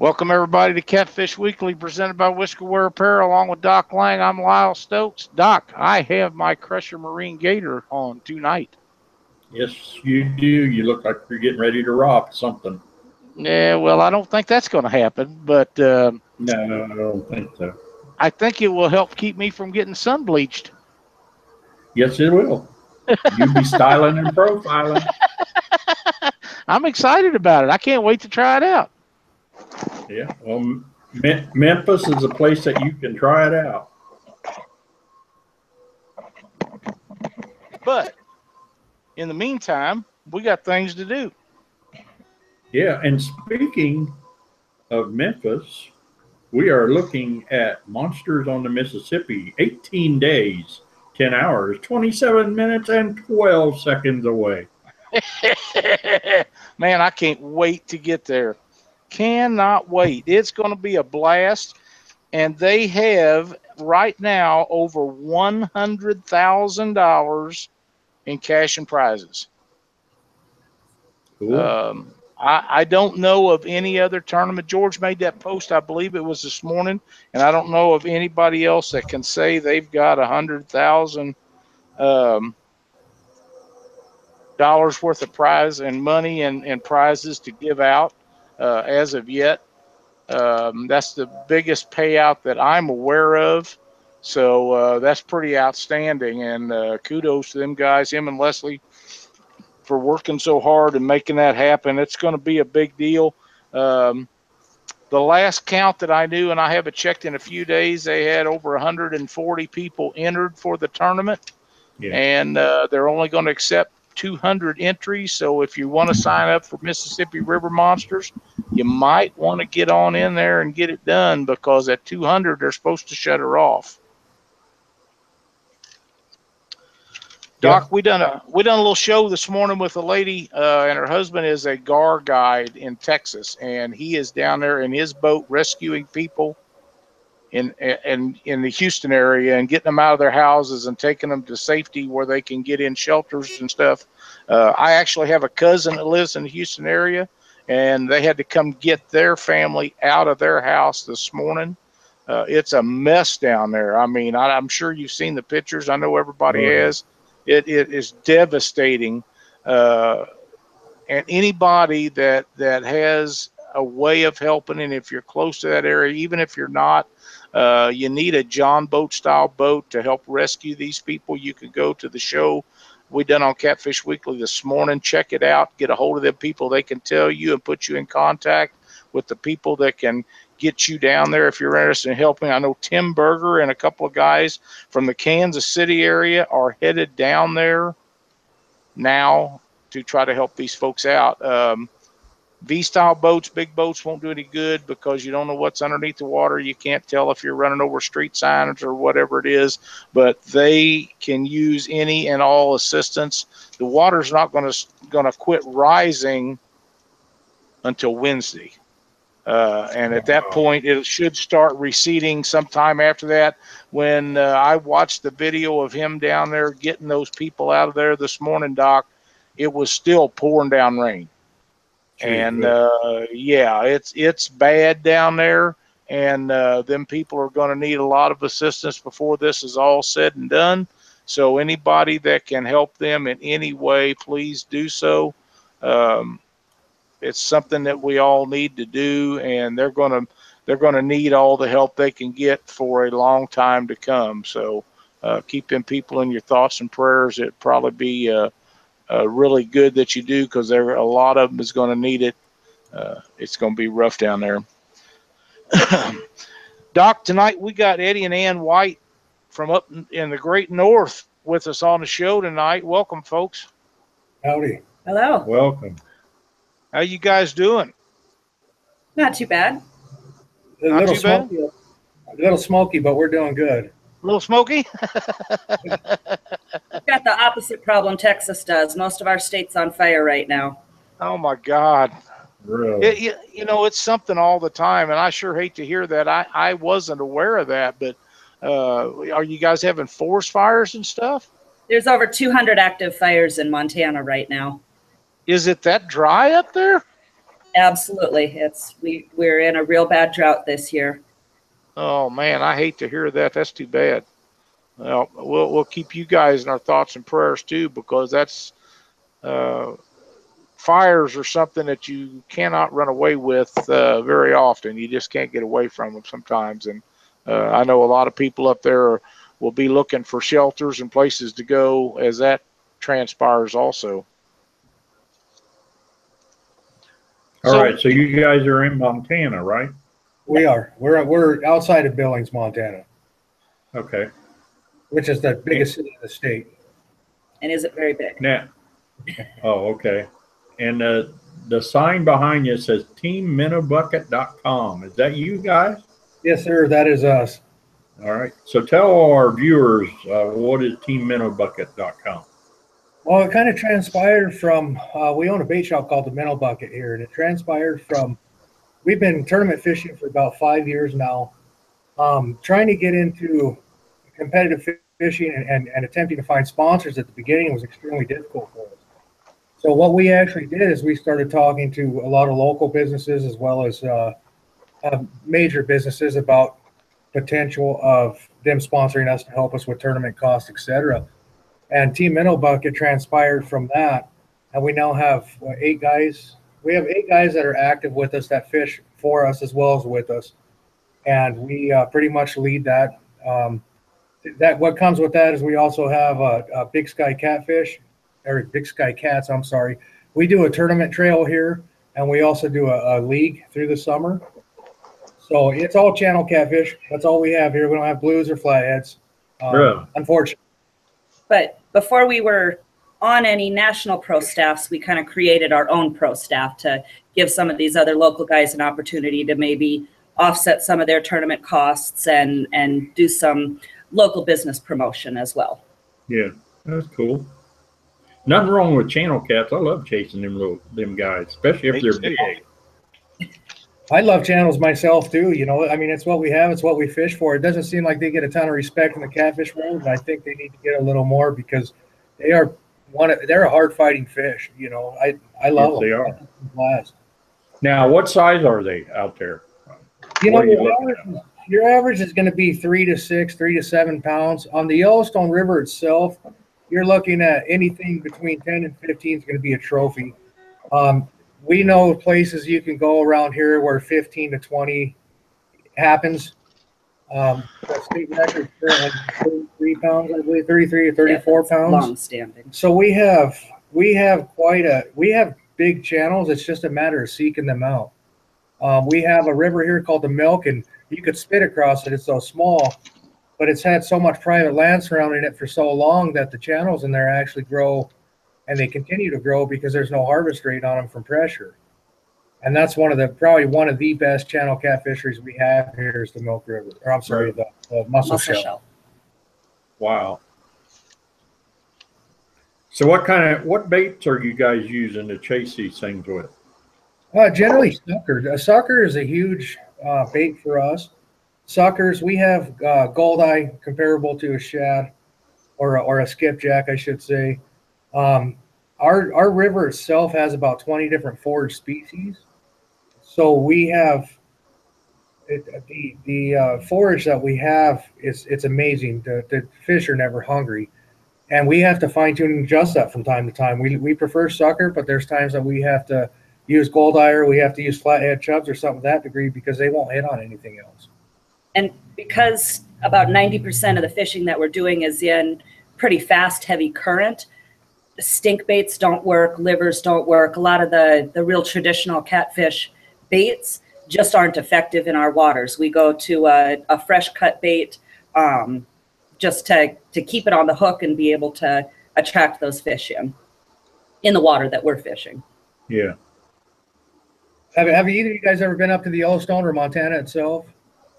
Welcome, everybody, to Catfish Weekly, presented by Whisker Wear Apparel, along with Doc Lang. I'm Lyle Stokes. Doc, I have my Crusher Marine Gator on tonight. Yes, you do. You look like you're getting ready to rob something. Yeah, well, I don't think that's going to happen, but no, I don't think so. I think it will help keep me from getting sun bleached. Yes, it will. You'll be styling and profiling. I'm excited about it. I can't wait to try it out. Yeah, well, Memphis is a place that you can try it out. But in the meantime, we got things to do. Yeah, and speaking of Memphis, we are looking at Monsters on the Mississippi, 18 days, 10 hours, 27 minutes, and 12 seconds away. Man, I can't wait to get there. Cannot wait. It's going to be a blast. And they have right now over $100,000 in cash and prizes. Cool. I don't know of any other tournament. George made that post, I believe it was this morning, and I don't know of anybody else that can say they've got $100,000 dollars worth of prize and money and prizes to give out as of yet. That's the biggest payout that I'm aware of. So that's pretty outstanding. And kudos to them guys, him and Leslie, for working so hard and making that happen. It's going to be a big deal. The last count that I knew, and I haven't checked in a few days, they had over 140 people entered for the tournament. Yeah. And they're only going to accept 200 entries. So if you want to sign up for Mississippi River Monsters, you might want to get on in there and get it done, because at 200 they're supposed to shut her off. Doc, we done a little show this morning with a lady, and her husband is a GAR guide in Texas, and he is down there in his boat rescuing people in the Houston area and getting them out of their houses and taking them to safety where they can get in shelters and stuff. I actually have a cousin that lives in the Houston area, and they had to come get their family out of their house this morning. It's a mess down there. I mean, I'm sure you've seen the pictures. I know everybody has. It is devastating. And anybody that has a way of helping, and if you're close to that area, even if you're not, you need a John boat style boat to help rescue these people. You can go to the show we done on Catfish Weekly this morning, check it out, get a hold of them people. They can tell you and put you in contact with the people that can get you down there if you're interested in helping. I know Tim Berger and a couple of guys from the Kansas City area are headed down there now to try to help these folks out. V-style boats, big boats, won't do any good because you don't know what's underneath the water. You can't tell if you're running over street signs or whatever it is, but they can use any and all assistance. The water's not going to quit rising until Wednesday. And at that point, it should start receding sometime after that. When I watched the video of him down there getting those people out of there this morning, Doc, it was still pouring down rain. And yeah, it's bad down there, and them people are going to need a lot of assistance before this is all said and done. So anybody that can help them in any way, please do so. It's something that we all need to do, and they're going to need all the help they can get for a long time to come. So keep them people in your thoughts and prayers. It'd probably be really good that you do, because there a lot of them is going to need it. It's going to be rough down there. Doc, tonight we got Eddie and Ann White from up in the great north with us on the show tonight. Welcome, folks. Howdy. Hello. Welcome. How you guys doing? Not too bad. A little smoky, but we're doing good. A little smoky? We've got the opposite problem Texas does. Most of our state's on fire right now. Oh, my God. Really? You know, it's something all the time, and I sure hate to hear that. I wasn't aware of that, but are you guys having forest fires and stuff? There's over 200 active fires in Montana right now. Is it that dry up there? Absolutely. We're in a real bad drought this year. Oh man, I hate to hear that. That's too bad. Well, we'll keep you guys in our thoughts and prayers too, because that's fires are something that you cannot run away with very often. You just can't get away from them sometimes. And I know a lot of people up there will be looking for shelters and places to go as that transpires also. All right, so you guys are in Montana, right? We are. We're outside of Billings, Montana. Okay. Which is the biggest city in the state. And is it very big? Now, oh, okay. And the sign behind you says teamminnobucket.com. Is that you guys? Yes, sir. That is us. All right. So tell our viewers what is teamminnobucket.com. Well, it kind of transpired from, we own a bait shop called the Minnow Bucket here, and it transpired from, we've been tournament fishing for about 5 years now, trying to get into competitive fishing and attempting to find sponsors at the beginning was extremely difficult for us. So what we actually did is we started talking to a lot of local businesses as well as major businesses about potential of them sponsoring us to help us with tournament costs, etc. And Team Minnow Bucket transpired from that, and we now have 8 guys. We have 8 guys that are active with us that fish for us as well as with us, and we pretty much lead that. What comes with that is we also have a Big Sky Catfish, or Big Sky Cats. I'm sorry. We do a tournament trail here, and we also do a league through the summer. So it's all channel catfish. That's all we have here. We don't have blues or flatheads, unfortunately. But before we were on any national pro staffs, we kind of created our own pro staff to give some of these other local guys an opportunity to maybe offset some of their tournament costs and do some local business promotion as well. Yeah, that's cool. Nothing wrong with channel cats. I love chasing them guys, especially if they're big. I love channels myself too. You know, I mean, it's what we have. It's what we fish for. It doesn't seem like they get a ton of respect in the catfish world, and I think they need to get a little more because they're a hard fighting fish. You know, I love them. They are. Blast. Now, what size are they out there? You know, your average is going to be 3 to 6, 3 to 7 pounds. On the Yellowstone River itself, you're looking at anything between 10 and 15 is going to be a trophy. We know places you can go around here where 15 to 20 happens. The state record currently 33 pounds, I believe, 33 or 34 pounds. Long standing. So we have big channels. It's just a matter of seeking them out. We have a river here called the Milk, and you could spit across it. It's so small, but it's had so much private land surrounding it for so long that the channels in there actually grow, and they continue to grow because there's no harvest rate on them from pressure. And that's probably one of the best channel cat fisheries we have here is the Milk River. Or I'm sorry, the mussel shell. Wow. So what baits are you guys using to chase these things with? Generally sucker. A sucker is a huge bait for us. Suckers, we have goldeye comparable to a shad or a skipjack, I should say. Our river itself has about 20 different forage species. So we have the forage that we have it's amazing. The fish are never hungry, and we have to fine tune and adjust that from time to time. We prefer sucker, but there's times that we have to use goldeye, or we have to use flathead chubs or something to that degree because they won't hit on anything else. And because about 90% of the fishing that we're doing is in pretty fast, heavy current, stink baits don't work, livers don't work. A lot of the real traditional catfish baits just aren't effective in our waters. We go to a fresh cut bait just to keep it on the hook and be able to attract those fish in the water that we're fishing. Yeah. Have either of you guys ever been up to the Yellowstone or Montana itself?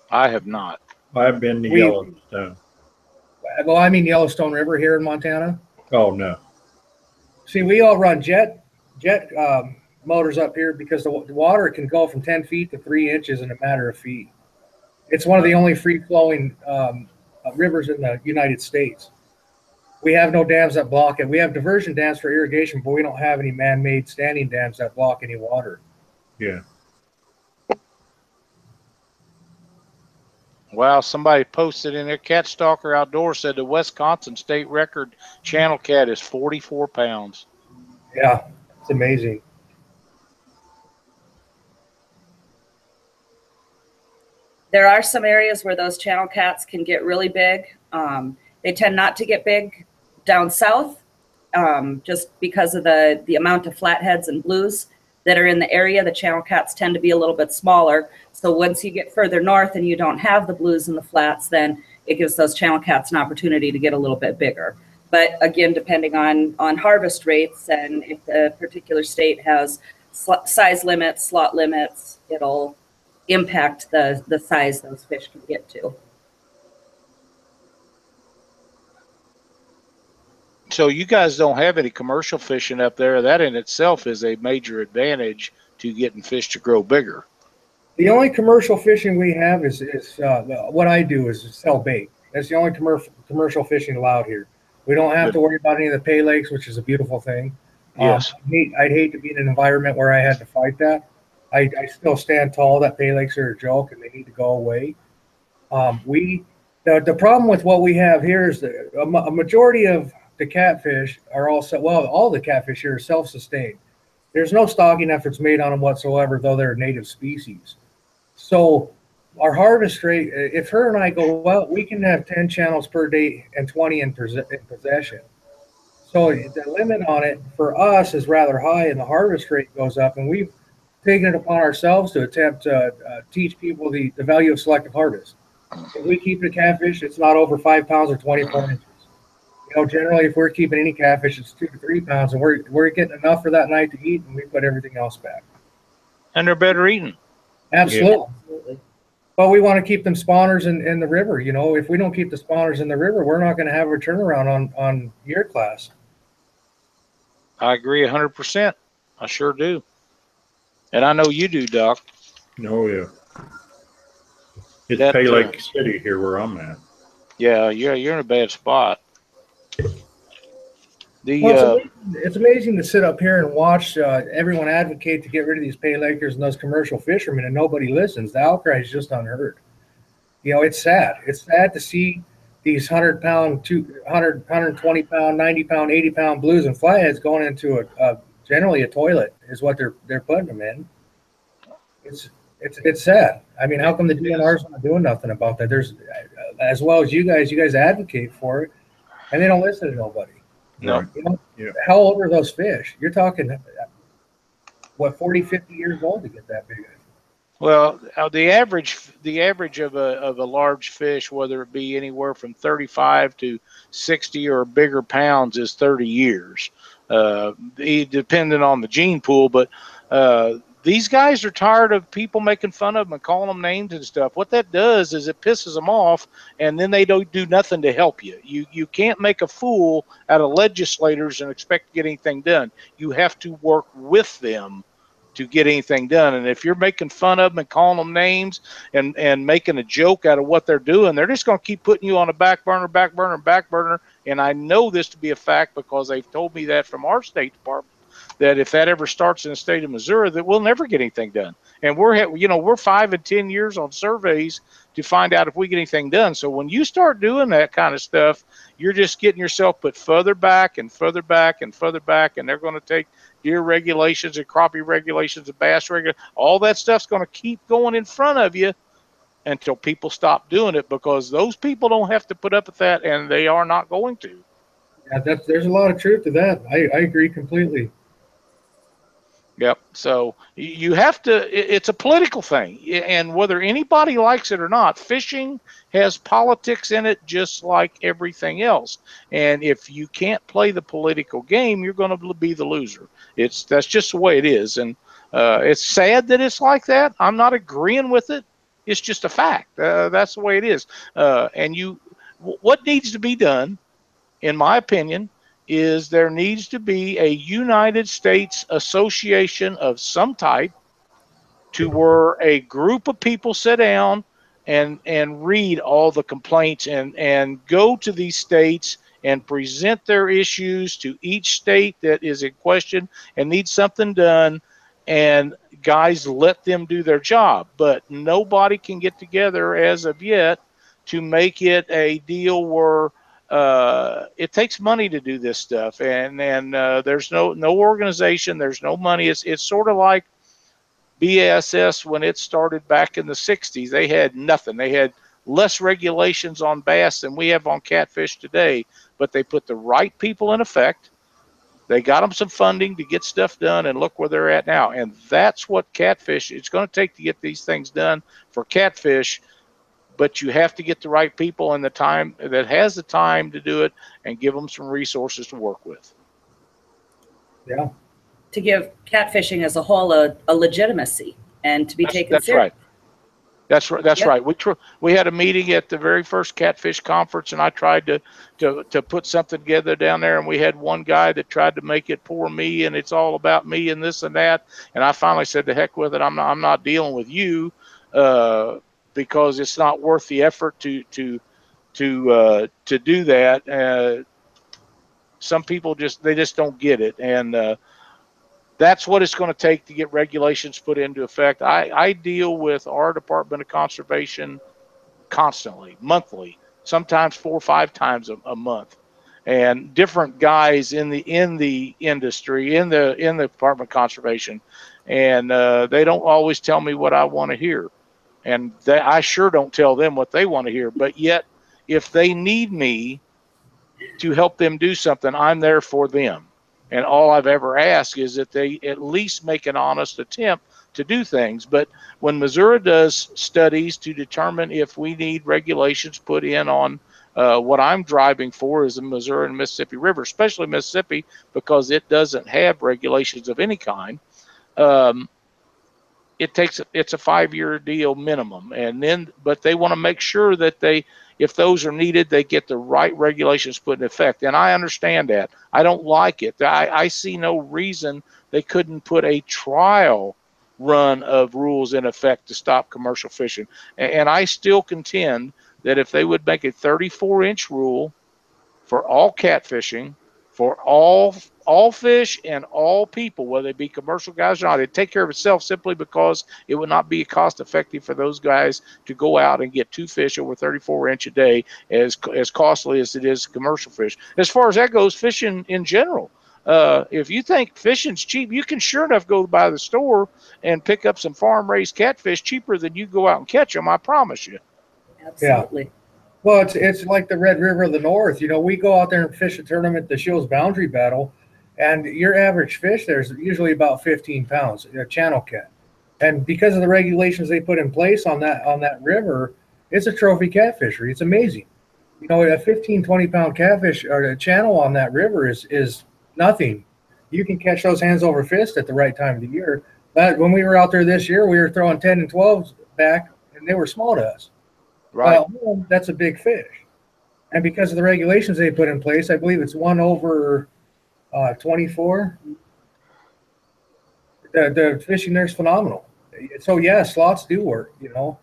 I have not. I've been to Yellowstone. Well, I mean Yellowstone River here in Montana. Oh, no. See, we all run jet motors up here because the water can go from 10 feet to 3 inches in a matter of feet. It's one of the only free-flowing rivers in the United States. We have no dams that block it. We have diversion dams for irrigation, but we don't have any man-made standing dams that block any water. Yeah. Wow, somebody posted in there, Cat Stalker Outdoors said the Wisconsin state record channel cat is 44 pounds. Yeah, it's amazing. There are some areas where those channel cats can get really big. They tend not to get big down south, just because of the amount of flatheads and blues that are in the area. The channel cats tend to be a little bit smaller. So once you get further north and you don't have the blues and the flats, then it gives those channel cats an opportunity to get a little bit bigger. But again, depending on harvest rates and if the particular state has size limits, slot limits, it'll impact the size those fish can get to. So you guys don't have any commercial fishing up there. That in itself is a major advantage to getting fish to grow bigger. The only commercial fishing we have is what I do is sell bait. That's the only commercial fishing allowed here. We don't have to worry about any of the pay lakes, which is a beautiful thing. Yes. I'd hate to be in an environment where I had to fight that. I still stand tall that pay lakes are a joke and they need to go away. The problem with what we have here is that a majority of the catfish are all the catfish here are self-sustained. There's no stocking efforts made on them whatsoever, though they're a native species. So our harvest rate, if her and I go out, we can have 10 channels per day and 20 in possession. So the limit on it for us is rather high, and the harvest rate goes up. And we've taken it upon ourselves to attempt to teach people the value of selective harvest. If we keep the catfish, it's not over 5 pounds or 24 inches. You know, generally, if we're keeping any catfish, it's 2 to 3 pounds, and we're getting enough for that night to eat, and we put everything else back. And they're better eating. Absolutely. Yeah. But we want to keep them spawners in the river. You know, if we don't keep the spawners in the river, we're not going to have a turnaround on year class. I agree 100%. I sure do. And I know you do, Doc. Oh, yeah. It's Pay Lake City here where I'm at. Yeah, you're in a bad spot. It's amazing to sit up here and watch everyone advocate to get rid of these pay lakers and those commercial fishermen, and nobody listens. The outcry is just unheard. You know, it's sad. It's sad to see these 100-pound, 100, 120-pound, 90-pound, 80-pound blues and flatheads going into generally a toilet is what they're putting them in. It's sad. I mean, how come the DNR's not doing nothing about that? There's as well as you guys advocate for it, and they don't listen to nobody. No. You know, how old are those fish? You're talking, what, 40, 50 years old to get that big? Well, the average of a large fish, whether it be anywhere from 35 to 60 or bigger pounds, is 30 years, depending on the gene pool. But these guys are tired of people making fun of them and calling them names and stuff. What that does is it pisses them off, and then they don't do nothing to help you. You can't make a fool out of legislators and expect to get anything done. You have to work with them to get anything done. And if you're making fun of them and calling them names and making a joke out of what they're doing, they're just going to keep putting you on a back burner. And I know this to be a fact because they've told me that from our State Department, that if that ever starts in the state of Missouri, that we'll never get anything done. And we're 5 and 10 years on surveys to find out if we get anything done. So when you start doing that kind of stuff, you're just getting yourself put further back and further back and further back. And they're going to take deer regulations and crappie regulations and bass regulations. All that stuff's going to keep going in front of you until people stop doing it, because those people don't have to put up with that, and they are not going to. Yeah, there's a lot of truth to that. I agree completely. Yep. So you have to, it's a political thing. And whether anybody likes it or not, fishing has politics in it just like everything else. And if you can't play the political game, you're going to be the loser. That's just the way it is. And it's sad that it's like that. I'm not agreeing with it. It's just a fact. That's the way it is. And what needs to be done, in my opinion, is there needs to be a United States association of some type to where a group of people sit down and read all the complaints and go to these states and present their issues to each state that is in question and needs something done, and guys let them do their job, but nobody can get together as of yet to make it a deal where it takes money to do this stuff, and there's no organization, there's no money. It's sort of like BASS when it started back in the 60s. They had nothing. They had less regulations on bass than we have on catfish today, but they put the right people in effect. They got them some funding to get stuff done, and look where they're at now. And that's what catfish, it's going to take to get these things done for catfish, but you have to get the right people and the time that has the time to do it, and give them some resources to work with. Yeah. To give catfishing as a whole a legitimacy and to be taken That's seriously. right. That's right. That's Yep. right. We had a meeting at the very first catfish conference, and I tried to put something together down there. And we had one guy that tried to make it poor me, and it's all about me and this and that. And I finally said, "To heck with it. I'm not dealing with you, because it's not worth the effort to do that." Some people just don't get it, and that's what it's going to take to get regulations put into effect. I deal with our Department of Conservation constantly, monthly, sometimes 4 or 5 times a month, and different guys in the industry, in the Department of Conservation, and they don't always tell me what I want to hear, and I sure don't tell them what they want to hear. But yet, if they need me to help them do something, I'm there for them. And all I've ever asked is that they at least make an honest attempt to do things. But when Missouri does studies to determine if we need regulations put in on what I'm driving for is the Missouri and Mississippi River, especially Mississippi, because it doesn't have regulations of any kind. It's a 5-year deal minimum, but they want to make sure that if those are needed, they get the right regulations put in effect. And I understand that. I don't like it. I see no reason they couldn't put a trial run of rules in effect to stop commercial fishing. And I still contend that if they would make a 34-inch rule for all catfishing, for all fish and all people, whether they be commercial guys or not, it'd take care of itself, simply because it would not be cost effective for those guys to go out and get 2 fish over 34-inch a day, as costly as it is commercial fish. As far as that goes, fishing in general, if you think fishing's cheap, you can sure enough go by the store and pick up some farm-raised catfish cheaper than you go out and catch them, I promise you. Absolutely. Yeah. Well, it's like the Red River of the North. You know, we go out there and fish a tournament, the Shields Boundary Battle, and your average fish there's usually about 15 pounds, a channel cat. And because of the regulations they put in place on that river, it's a trophy catfishery. It's amazing. You know, a 15, 20-pound catfish or a channel on that river is nothing. You can catch those hands over fist at the right time of the year. But when we were out there this year, we were throwing 10 and 12s back, and they were small to us. Right. Well, that's a big fish. And because of the regulations they put in place, I believe it's 1 over 24. The fishing there is phenomenal. So yeah, slots do work, you know.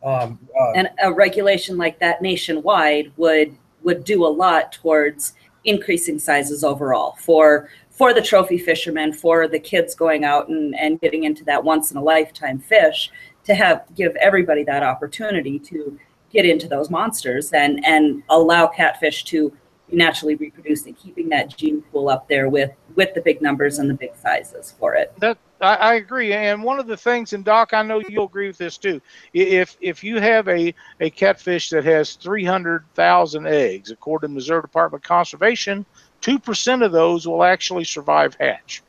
And a regulation like that nationwide would do a lot towards increasing sizes overall for the trophy fishermen, for the kids going out and getting into that once in a lifetime fish, to give everybody that opportunity to get into those monsters and allow catfish to naturally reproduce, and keeping that gene pool up there with the big numbers and the big sizes for it. I agree. And one of the things, and Doc, I know you'll agree with this too, if you have a catfish that has 300,000 eggs, according to the Missouri Department of Conservation, 2% of those will actually survive hatch.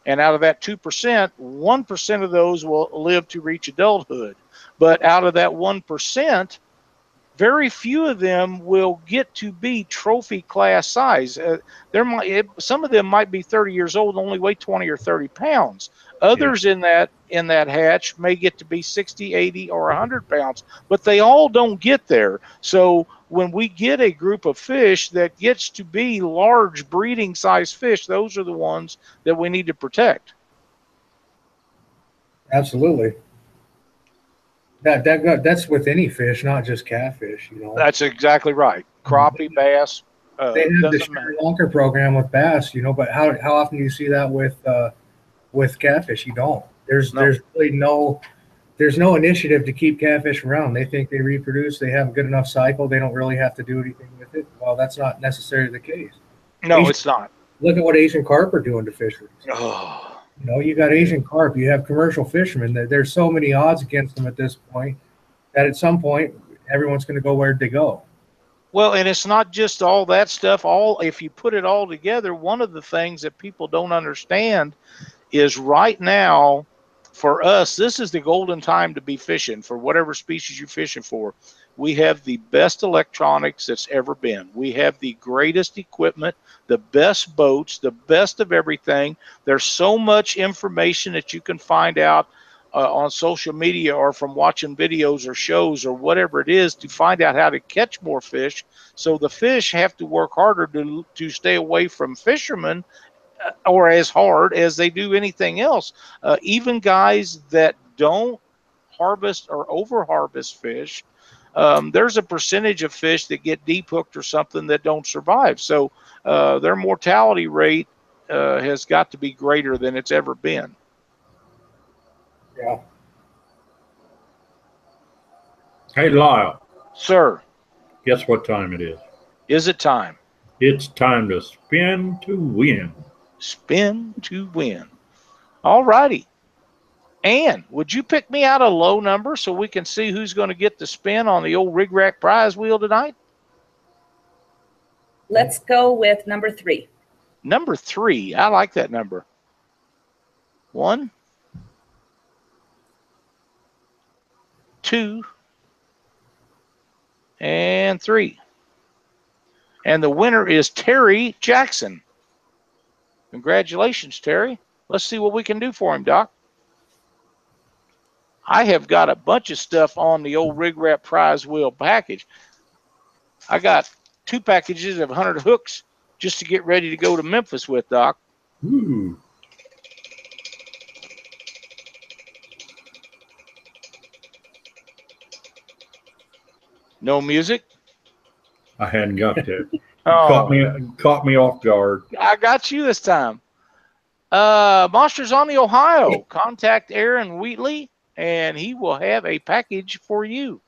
And out of that 2%, 1% of those will live to reach adulthood. But out of that 1%, very few of them will get to be trophy class size. Some of them might be 30 years old and only weigh 20 or 30 pounds. Others in that hatch may get to be 60, 80, or 100 pounds, but they all don't get there. So when we get a group of fish that gets to be large breeding size fish, those are the ones that we need to protect. Absolutely. That's with any fish, not just catfish. You know, that's exactly right. Crappie, bass. They have the Sri Lanka program with bass, you know, but how often do you see that with catfish? You don't. There's really there's no initiative to keep catfish around. They think they reproduce, they have a good enough cycle, they don't really have to do anything with it. Well, that's not necessarily the case. No, it's not. Look at what Asian carp are doing to fisheries. Oh. You know, you got Asian carp, you have commercial fishermen. There's so many odds against them at this point that at some point everyone's going to go where they go. Well, and it's not just all that stuff. If you put it all together, one of the things that people don't understand is right now, for us, this is the golden time to be fishing for whatever species you're fishing for. We have the best electronics that's ever been. We have the greatest equipment, the best boats, the best of everything. There's so much information that you can find out on social media or from watching videos or shows or whatever it is to find out how to catch more fish. So the fish have to work harder to stay away from fishermen, or as hard as they do anything else. Even guys that don't harvest or over harvest fish, there's a percentage of fish that get deep hooked or something that don't survive. So their mortality rate has got to be greater than it's ever been. Yeah. Hey, Lyle. Sir. Guess what time it is? Is it time? It's time to spin to win. Spin to win. All righty. Ann, would you pick me out a low number so we can see who's going to get the spin on the old RigRap prize wheel tonight? Let's go with number 3. Number 3. I like that number. 1, 2, and 3. And the winner is Terry Jackson. Congratulations, Terry. Let's see what we can do for him, Doc. I have got a bunch of stuff on the old RigRap prize wheel package. I got 2 packages of 100 hooks just to get ready to go to Memphis with, Doc. Ooh. No music? I hadn't got that. Oh. Caught me off guard. I got you this time. Monsters on the Ohio. Contact Aaron Wheatley, and he will have a package for you.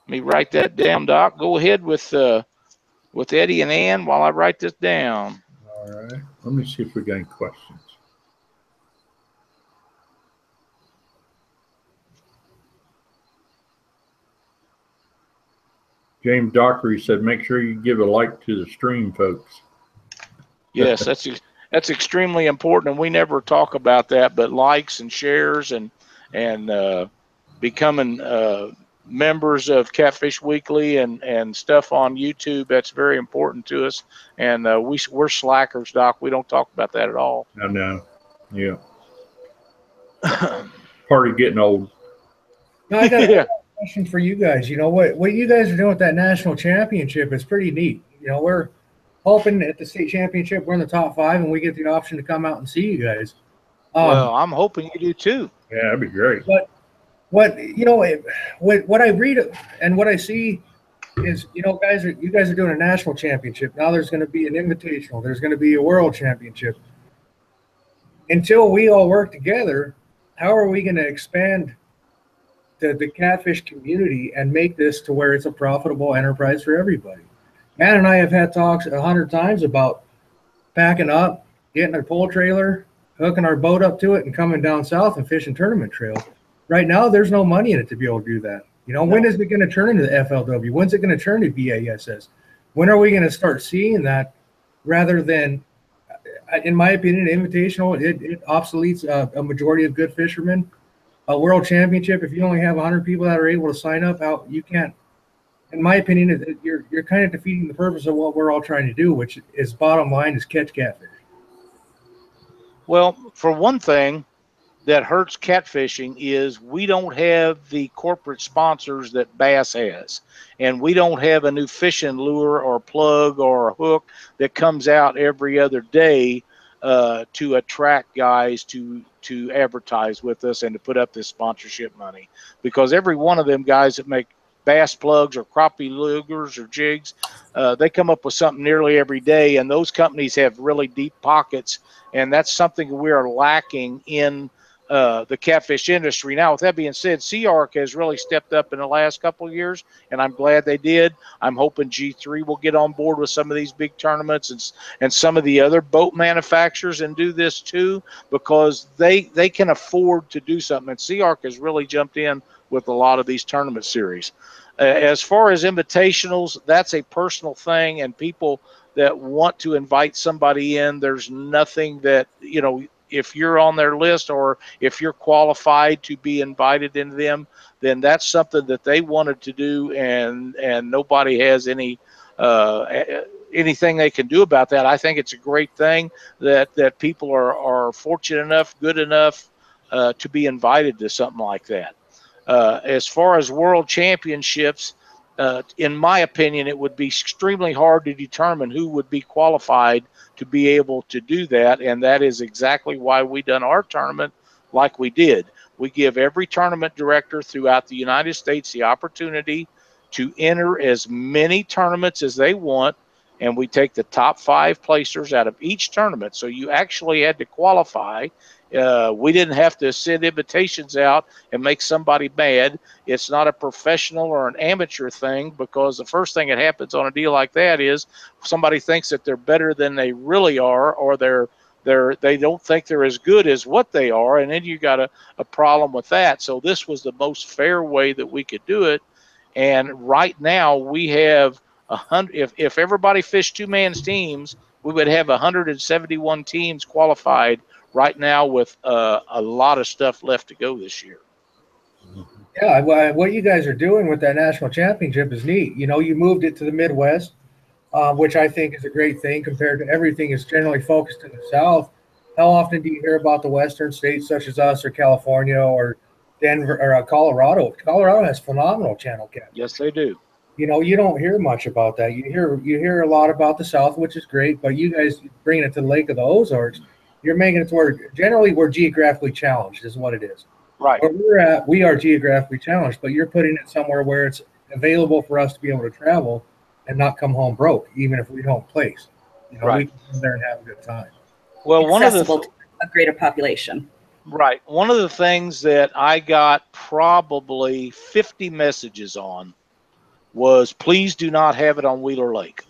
Let me write that down, Doc. Go ahead with Eddie and Ann while I write this down. All right. Let me see if we got any questions. James Dockery said, make sure you give a like to the stream, folks. Yes, that's extremely important, and we never talk about that, but likes and shares and becoming members of Catfish Weekly and stuff on YouTube, that's very important to us. And we're slackers, Doc. We don't talk about that at all. I know. Yeah. Part of getting old. No, I got a question for you guys. You know what you guys are doing with that national championship is pretty neat. You know, we're hoping at the state championship we're in the top 5 and we get the option to come out and see you guys. Well, I'm hoping you do too. Yeah, that'd be great. But what I read and what I see is, you guys are doing a national championship. Now there's going to be an invitational. There's going to be a world championship. Until we all work together, how are we going to expand the catfish community and make this to where it's a profitable enterprise for everybody? Matt and I have had talks 100 times about packing up, getting a pole trailer, hooking our boat up to it, and coming down south and fishing tournament trails. Right now, there's no money in it to be able to do that. When is it going to turn into the FLW? When's it going to turn to BASS? When are we going to start seeing that rather than, in my opinion, invitational, it obsoletes a majority of good fishermen. A world championship, if you only have 100 people that are able to sign up, you can't, in my opinion, you're kind of defeating the purpose of what we're all trying to do, which is bottom line is catch catfish. Well, for one thing that hurts catfishing is we don't have the corporate sponsors that Bass has. And we don't have a new fishing lure or plug or a hook that comes out every other day to attract guys to advertise with us and to put up this sponsorship money. Because every one of them guys that make bass plugs or crappie lures or jigs. They come up with something nearly every day, and those companies have really deep pockets, and that's something we are lacking in the catfish industry. Now, with that being said, Sea Arc has really stepped up in the last couple of years, and I'm glad they did. I'm hoping G3 will get on board with some of these big tournaments and some of the other boat manufacturers and do this too, because they can afford to do something. And Sea Arc has really jumped in with a lot of these tournament series. As far as invitationals, that's a personal thing, and people that want to invite somebody in, there's nothing that, you know, if you're on their list or if you're qualified to be invited into them, then that's something that they wanted to do, and nobody has any anything they can do about that. I think it's a great thing that people are fortunate enough, good enough to be invited to something like that. As far as world championships, in my opinion, it would be extremely hard to determine who would be qualified to be able to do that, and that is exactly why we done our tournament like we did. We give every tournament director throughout the United States the opportunity to enter as many tournaments as they want, and we take the top 5 placers out of each tournament. So you actually had to qualify. We didn't have to send invitations out and make somebody mad. It's not a professional or an amateur thing, because the first thing that happens on a deal like that is somebody thinks that they're better than they really are, or they don't think they're as good as what they are, and then you got a problem with that. So this was the most fair way that we could do it. And right now we have 100. If everybody fished 2-man teams, we would have 171 teams qualified right now, with a lot of stuff left to go this year. Yeah, what you guys are doing with that national championship is neat. You know, you moved it to the Midwest, which I think is a great thing compared to everything is generally focused in the South. How often do you hear about the Western states such as us or California or Denver or Colorado? Colorado has phenomenal channel catch. Yes, they do. You know, you don't hear much about that. You hear a lot about the South, which is great, but you guys bringing it to the Lake of the Ozarks, you're making it to where generally we're geographically challenged is what it is. Right. Where we're at, we are geographically challenged, but you're putting it somewhere where it's available for us to be able to travel and not come home broke, even if we don't place. You know, right. We can go there and have a good time. Well, accessible to a greater population. Right. One of the things that I got probably 50 messages on was, please do not have it on Wheeler Lake.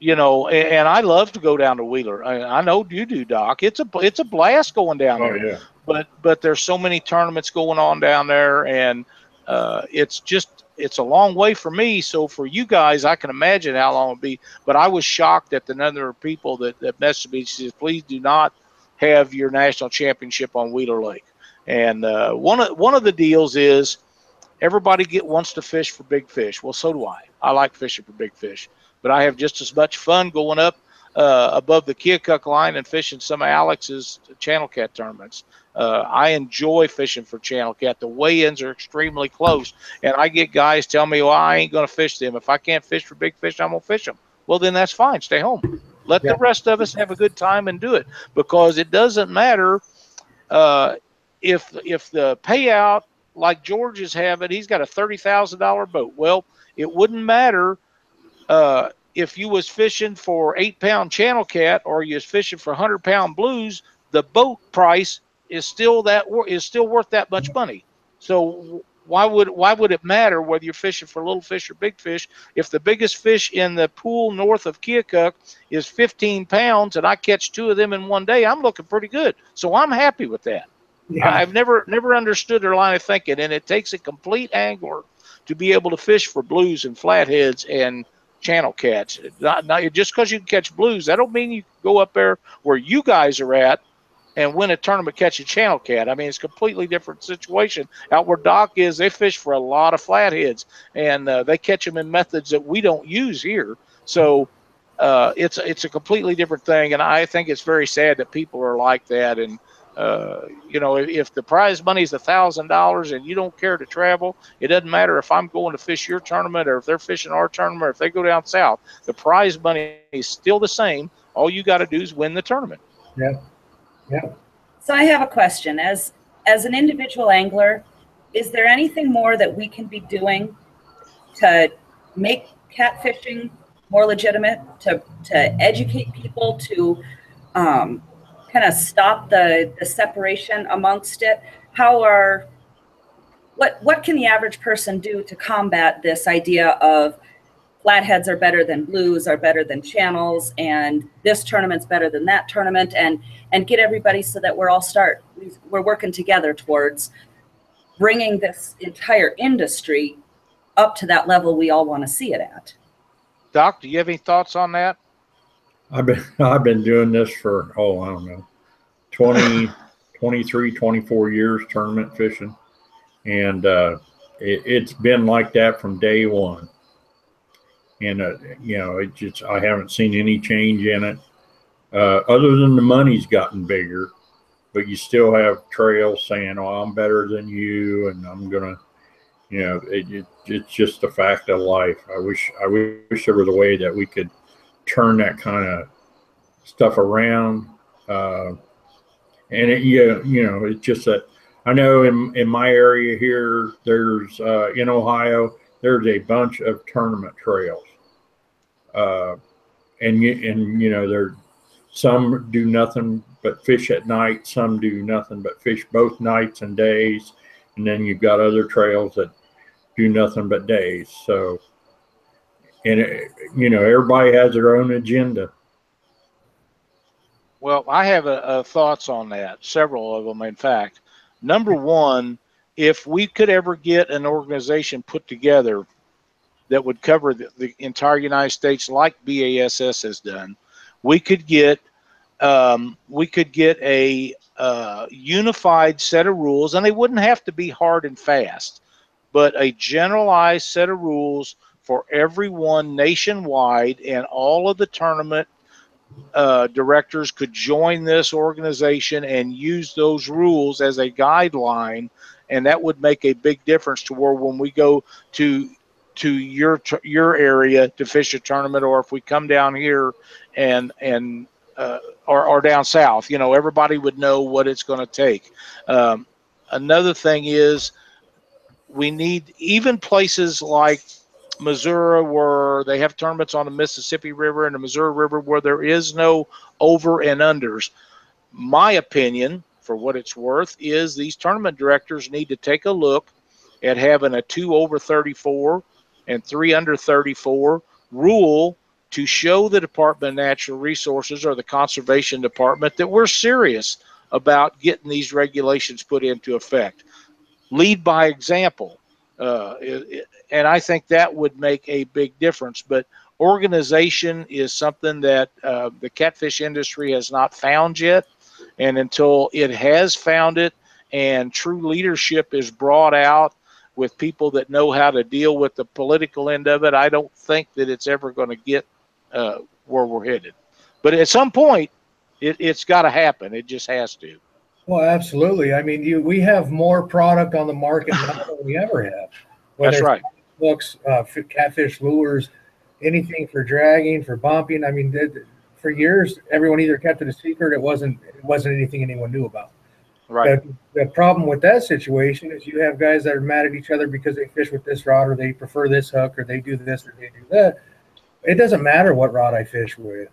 You know, and I love to go down to Wheeler. I know you do, Doc. It's a blast going down there. Yeah. But there's so many tournaments going on down there, and it's a long way for me. So for you guys, I can imagine how long it'd be. But I was shocked at the number of people that messaged me. Says, please do not have your national championship on Wheeler Lake. And one of the deals is everybody wants to fish for big fish. Well, so do I. I like fishing for big fish, but I have just as much fun going up above the Keokuk line and fishing some of Alex's channel cat tournaments. I enjoy fishing for channel cat. The weigh-ins are extremely close, and I get guys tell me, well, I ain't going to fish them. If I can't fish for big fish, I'm going to fish them. Well, then that's fine. Stay home. Let the rest of us have a good time and do it, because it doesn't matter if the payout, like George is having, he's got a $30,000 boat. Well, it wouldn't matter if you was fishing for 8-pound channel cat or you was fishing for 100-pound blues. The boat price is still worth that much money. So why would it matter whether you're fishing for little fish or big fish? If the biggest fish in the pool north of Keokuk is 15 pounds and I catch 2 of them in one day, I'm looking pretty good. So I'm happy with that. Yeah. I've never understood their line of thinking, and it takes a complete angler to be able to fish for blues and flatheads and channel cats. Not just because you can catch blues, that don't mean you can go up there where you guys are at and win a tournament catching channel cat. I mean, it's a completely different situation. Out where Doc is, they fish for a lot of flatheads, and they catch them in methods that we don't use here. So it's a completely different thing, and I think it's very sad that people are like that. And you know, if the prize money is $1,000 and you don't care to travel, it doesn't matter if I'm going to fish your tournament or if they're fishing our tournament or if they go down south. The prize money is still the same. All you got to do is win the tournament. Yeah. Yeah. So I have a question. As an individual angler, is there anything more that we can be doing to make catfishing more legitimate, to educate people, to kind of stop the separation amongst it? What can the average person do to combat this idea of flatheads are better than blues, are better than channels, and this tournament's better than that tournament, and get everybody so that we're working together towards bringing this entire industry up to that level we all want to see it at? Doc, do you have any thoughts on that? I've been doing this for, I don't know, 20, 23, 24 years tournament fishing. And it's been like that from day one. And, you know, I haven't seen any change in it other than the money's gotten bigger. But you still have trails saying, "Oh, I'm better than you," and I'm gonna, you know, it's just a fact of life. I wish there was a way that we could turn that kind of stuff around. And you know, it's just that I know in my area here, there's in Ohio, there's a bunch of tournament trails, and you know, there some do nothing but fish at night. Some do nothing but fish both nights and days. And then you've got other trails that do nothing but days. So, and you know, everybody has their own agenda. Well, I have thoughts on that, several of them, in fact. Number one, if we could ever get an organization put together that would cover the entire United States like BASS has done, we could get a unified set of rules, and they wouldn't have to be hard and fast, but a generalized set of rules for everyone nationwide, and all of the tournament directors could join this organization and use those rules as a guideline, and that would make a big difference to where when we go to your area to fish a tournament, or if we come down here and or down south, you know, everybody would know what it's going to take. Another thing is we need, even places like Missouri where they have tournaments on the Mississippi River and the Missouri River where there is no over and unders. My opinion, for what it's worth, is these tournament directors need to take a look at having a 2 over 34 and 3 under 34 rule to show the Department of Natural Resources or the Conservation Department that we're serious about getting these regulations put into effect. Lead by example. And I think that would make a big difference. But organization is something that the catfish industry has not found yet. And until it has found it and true leadership is brought out with people that know how to deal with the political end of it, I don't think that it's ever going to get where we're headed. But at some point, it's got to happen. It just has to. Well, absolutely. I mean, we have more product on the market now than we ever have. Whether That's right. Books, catfish lures, anything for dragging, for bumping. I mean, for years, everyone either kept it a secret. It wasn't anything anyone knew about. Right. The problem with that situation is you have guys that are mad at each other because they fish with this rod, or they prefer this hook, or they do this, or they do that. It doesn't matter what rod I fish with.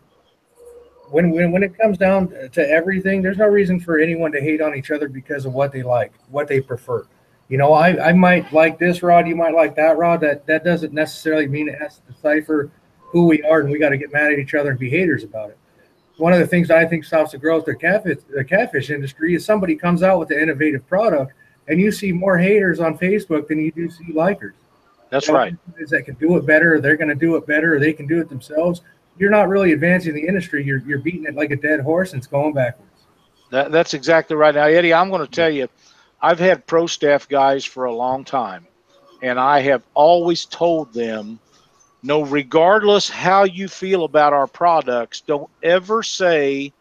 When it comes down to everything, there's no reason for anyone to hate on each other because of what they like, what they prefer. You know, I might like this rod, you might like that rod. That doesn't necessarily mean it has to decipher who we are, and we got to get mad at each other and be haters about it. One of the things I think stops the growth of the catfish industry is somebody comes out with an innovative product, and you see more haters on Facebook than you do see likers. That's right. That can do it better, or they're going to do it better, or they can do it themselves. You're not really advancing the industry. You're beating it like a dead horse, and it's going backwards. That's exactly right. Now, Eddie, I'm going to tell you, I've had pro staff guys for a long time, and I have always told them, no, regardless how you feel about our products, don't ever say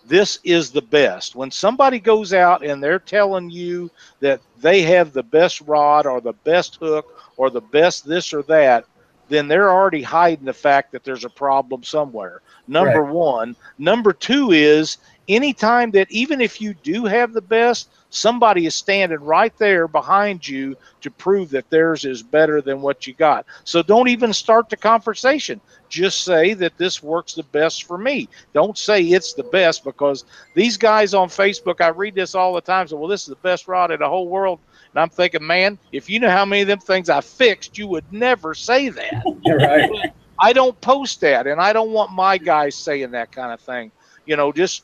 this is the best. When somebody goes out and they're telling you that they have the best rod or the best hook or the best this or that, then they're already hiding the fact that there's a problem somewhere. Number one. Number two is, anytime that, even if you do have the best, somebody is standing right there behind you to prove that theirs is better than what you got. So don't even start the conversation. Just say that this works the best for me. Don't say it's the best, because these guys on Facebook, I read this all the time, so, well, this is the best rod in the whole world. And I'm thinking, man, if you know how many of them things I fixed, you would never say that. Right. I don't post that, and I don't want my guys saying that kind of thing. You know, just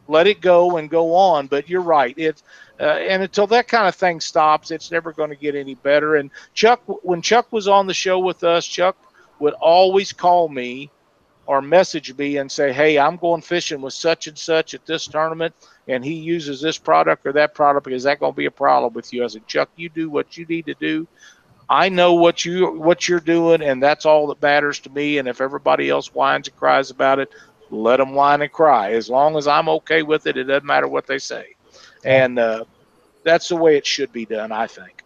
let it go and go on. But you're right. It's and until that kind of thing stops, it's never going to get any better. And Chuck, when Chuck was on the show with us, Chuck would always call me or message me and say, hey, I'm going fishing with such and such at this tournament, and he uses this product or that product. Is that going to be a problem with you? I said, Chuck, you do what you need to do. I know what you're doing, and that's all that matters to me. And if everybody else whines and cries about it, let them whine and cry. As long as I'm okay with it, it doesn't matter what they say. And that's the way it should be done, I think.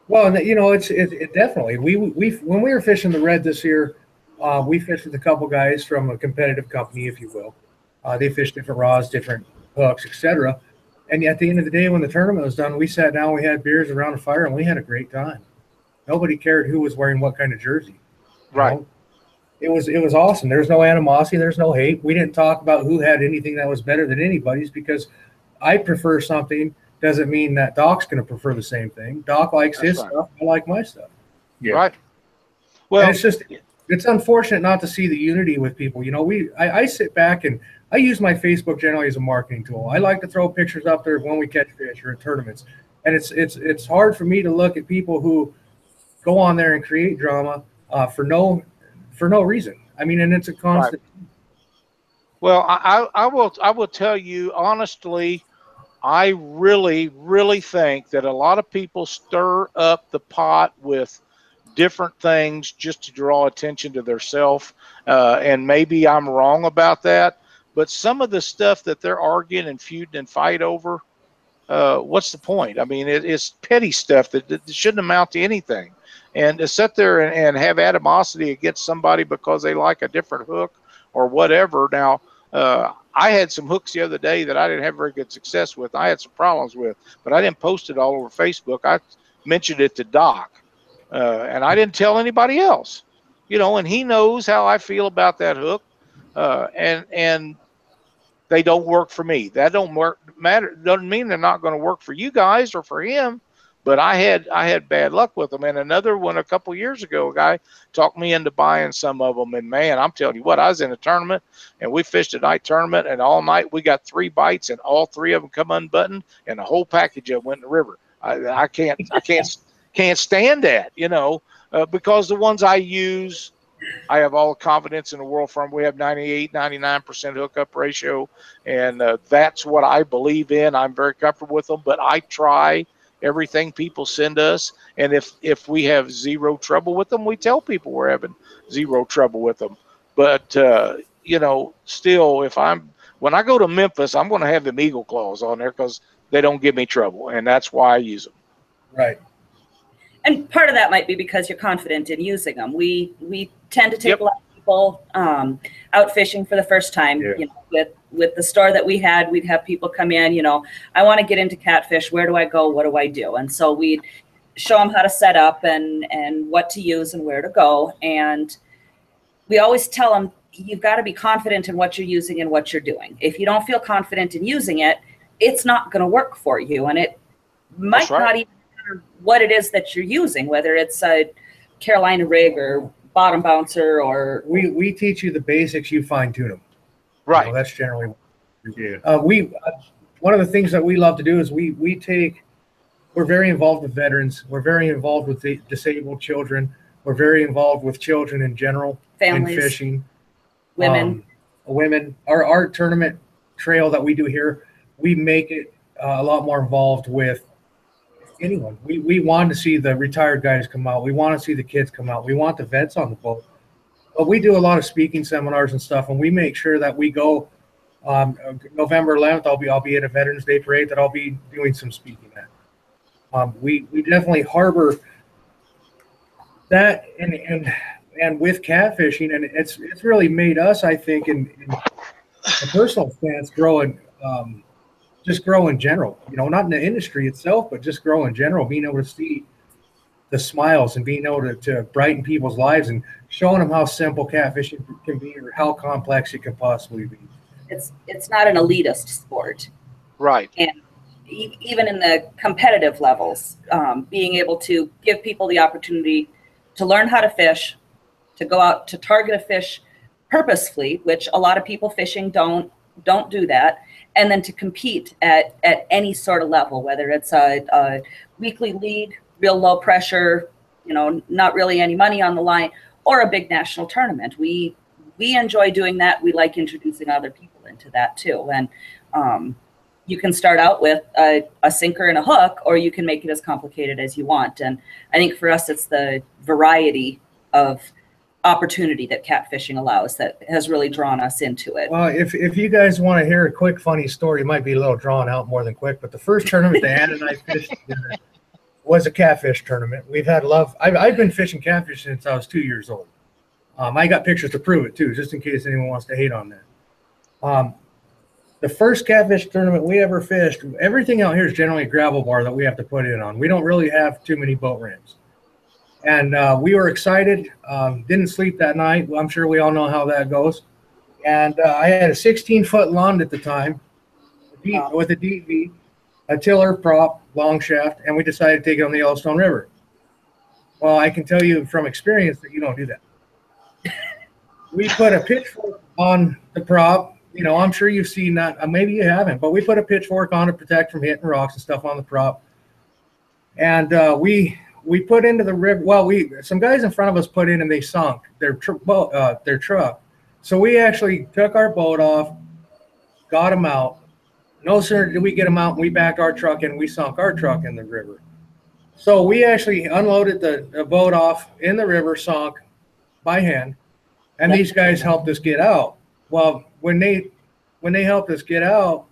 Well, you know, it definitely. We when we were fishing the red this year, we fished with a couple guys from a competitive company, if you will. They fished different rods, different hooks, etc. And at the end of the day, when the tournament was done, we sat down, we had beers around a fire, and we had a great time. Nobody cared who was wearing what kind of jersey. Right. Know? It was awesome. There's no animosity. There's no hate. We didn't talk about who had anything that was better than anybody's, because I prefer something doesn't mean that Doc's going to prefer the same thing. Doc likes his stuff. I like my stuff. Yeah. Right. Well, and it's unfortunate not to see the unity with people. You know, I sit back and I use my Facebook generally as a marketing tool. I like to throw pictures up there when we catch fish or at tournaments. And it's hard for me to look at people who go on there and create drama for no reason. I mean, and it's a constant. Right. Well, I will tell you honestly, I really, really think that a lot of people stir up the pot with different things just to draw attention to themselves. And maybe I'm wrong about that, but some of the stuff that they're arguing and feuding and fight over, what's the point? I mean, it's petty stuff that shouldn't amount to anything. And to sit there and have animosity against somebody because they like a different hook or whatever. Now, I had some hooks the other day that I didn't have very good success with. I had some problems with, but I didn't post it all over Facebook. I mentioned it to Doc, and I didn't tell anybody else. You know, and he knows how I feel about that hook, and they don't work for me. That don't matter. Doesn't mean they're not going to work for you guys or for him. But I had bad luck with them. And another one a couple years ago, a guy talked me into buying some of them. And man, I'm telling you what, I was in a tournament and we fished a night tournament, and all night we got 3 bites, and all 3 of them come unbuttoned, and the whole package of them went in the river. I can't stand that, you know, because the ones I use, I have all the confidence in the world from. We have 98, 99% hookup ratio, and that's what I believe in. I'm very comfortable with them, but I try everything people send us, and if we have zero trouble with them, we tell people we're having zero trouble with them. But you know, still, when I go to Memphis, I'm going to have them Eagle Claws on there because they don't give me trouble, and that's why I use them. Right. And part of that might be because you're confident in using them. We tend to take a lot of people out fishing for the first time. Yeah. You know, with the store that we had, we'd have people come in, you know, I want to get into catfish. Where do I go? What do I do? And so we'd show them how to set up and what to use and where to go. And we always tell them, you've got to be confident in what you're using and what you're doing. If you don't feel confident in using it, it's not going to work for you. And it might not even matter what it is that you're using, whether it's a Carolina rig or bottom bouncer or. We teach you the basics, you fine tune them. Right. You know, that's generally. One of the things that we love to do is we're very involved with veterans. We're very involved with the disabled children. We're very involved with children in general. Families. In fishing. Women. Our tournament trail that we do here, we make it a lot more involved with anyone. We want to see the retired guys come out. We want to see the kids come out. We want the vets on the boat. But we do a lot of speaking seminars and stuff, and we make sure that we go November 11th. I'll be at a Veterans Day parade that I'll be doing some speaking at. We definitely harbor that and with catfishing, and it's really made us, I think, in a personal stance, grow just grow in general. You know, not in the industry itself, but just grow in general. Being able to see the smiles and being able to brighten people's lives and showing them how simple catfishing can be or how complex it can possibly be. It's not an elitist sport, Right. and even in the competitive levels, being able to give people the opportunity to learn how to fish, to go out to target a fish purposefully, which a lot of people fishing don't do that, and then to compete at any sort of level, whether it's a weekly league, real low pressure, you know, not really any money on the line, or a big national tournament. We enjoy doing that. We like introducing other people into that too. And you can start out with a sinker and a hook, or you can make it as complicated as you want. And I think for us, it's the variety of opportunity that catfishing allows that has really drawn us into it. Well, if you guys want to hear a quick, funny story, it might be a little drawn out more than quick, but the first tournament that Ann and I fished together was a catfish tournament. We've had love. I've been fishing catfish since I was 2 years old. I got pictures to prove it too, just in case anyone wants to hate on that. The first catfish tournament we ever fished, everything out here is generally a gravel bar that we have to put in on. We don't really have too many boat ramps. And we were excited, didn't sleep that night. Well, I'm sure we all know how that goes. And I had a 16-foot Lund at the time with a DV, a tiller prop, long shaft, and we decided to take it on the Yellowstone River. Well, I can tell you from experience that you don't do that. We put a pitchfork on the prop. You know, I'm sure you've seen that. Maybe you haven't, but we put a pitchfork on to protect from hitting rocks and stuff on the prop. And we put into the river. Well, some guys in front of us put in and they sunk their truck. So we actually took our boat off, got them out. No sooner did we get them out, we backed our truck in, we sunk our truck in the river. So we actually unloaded the boat off in the river, sunk by hand, and these guys helped us get out. Well, when they helped us get out,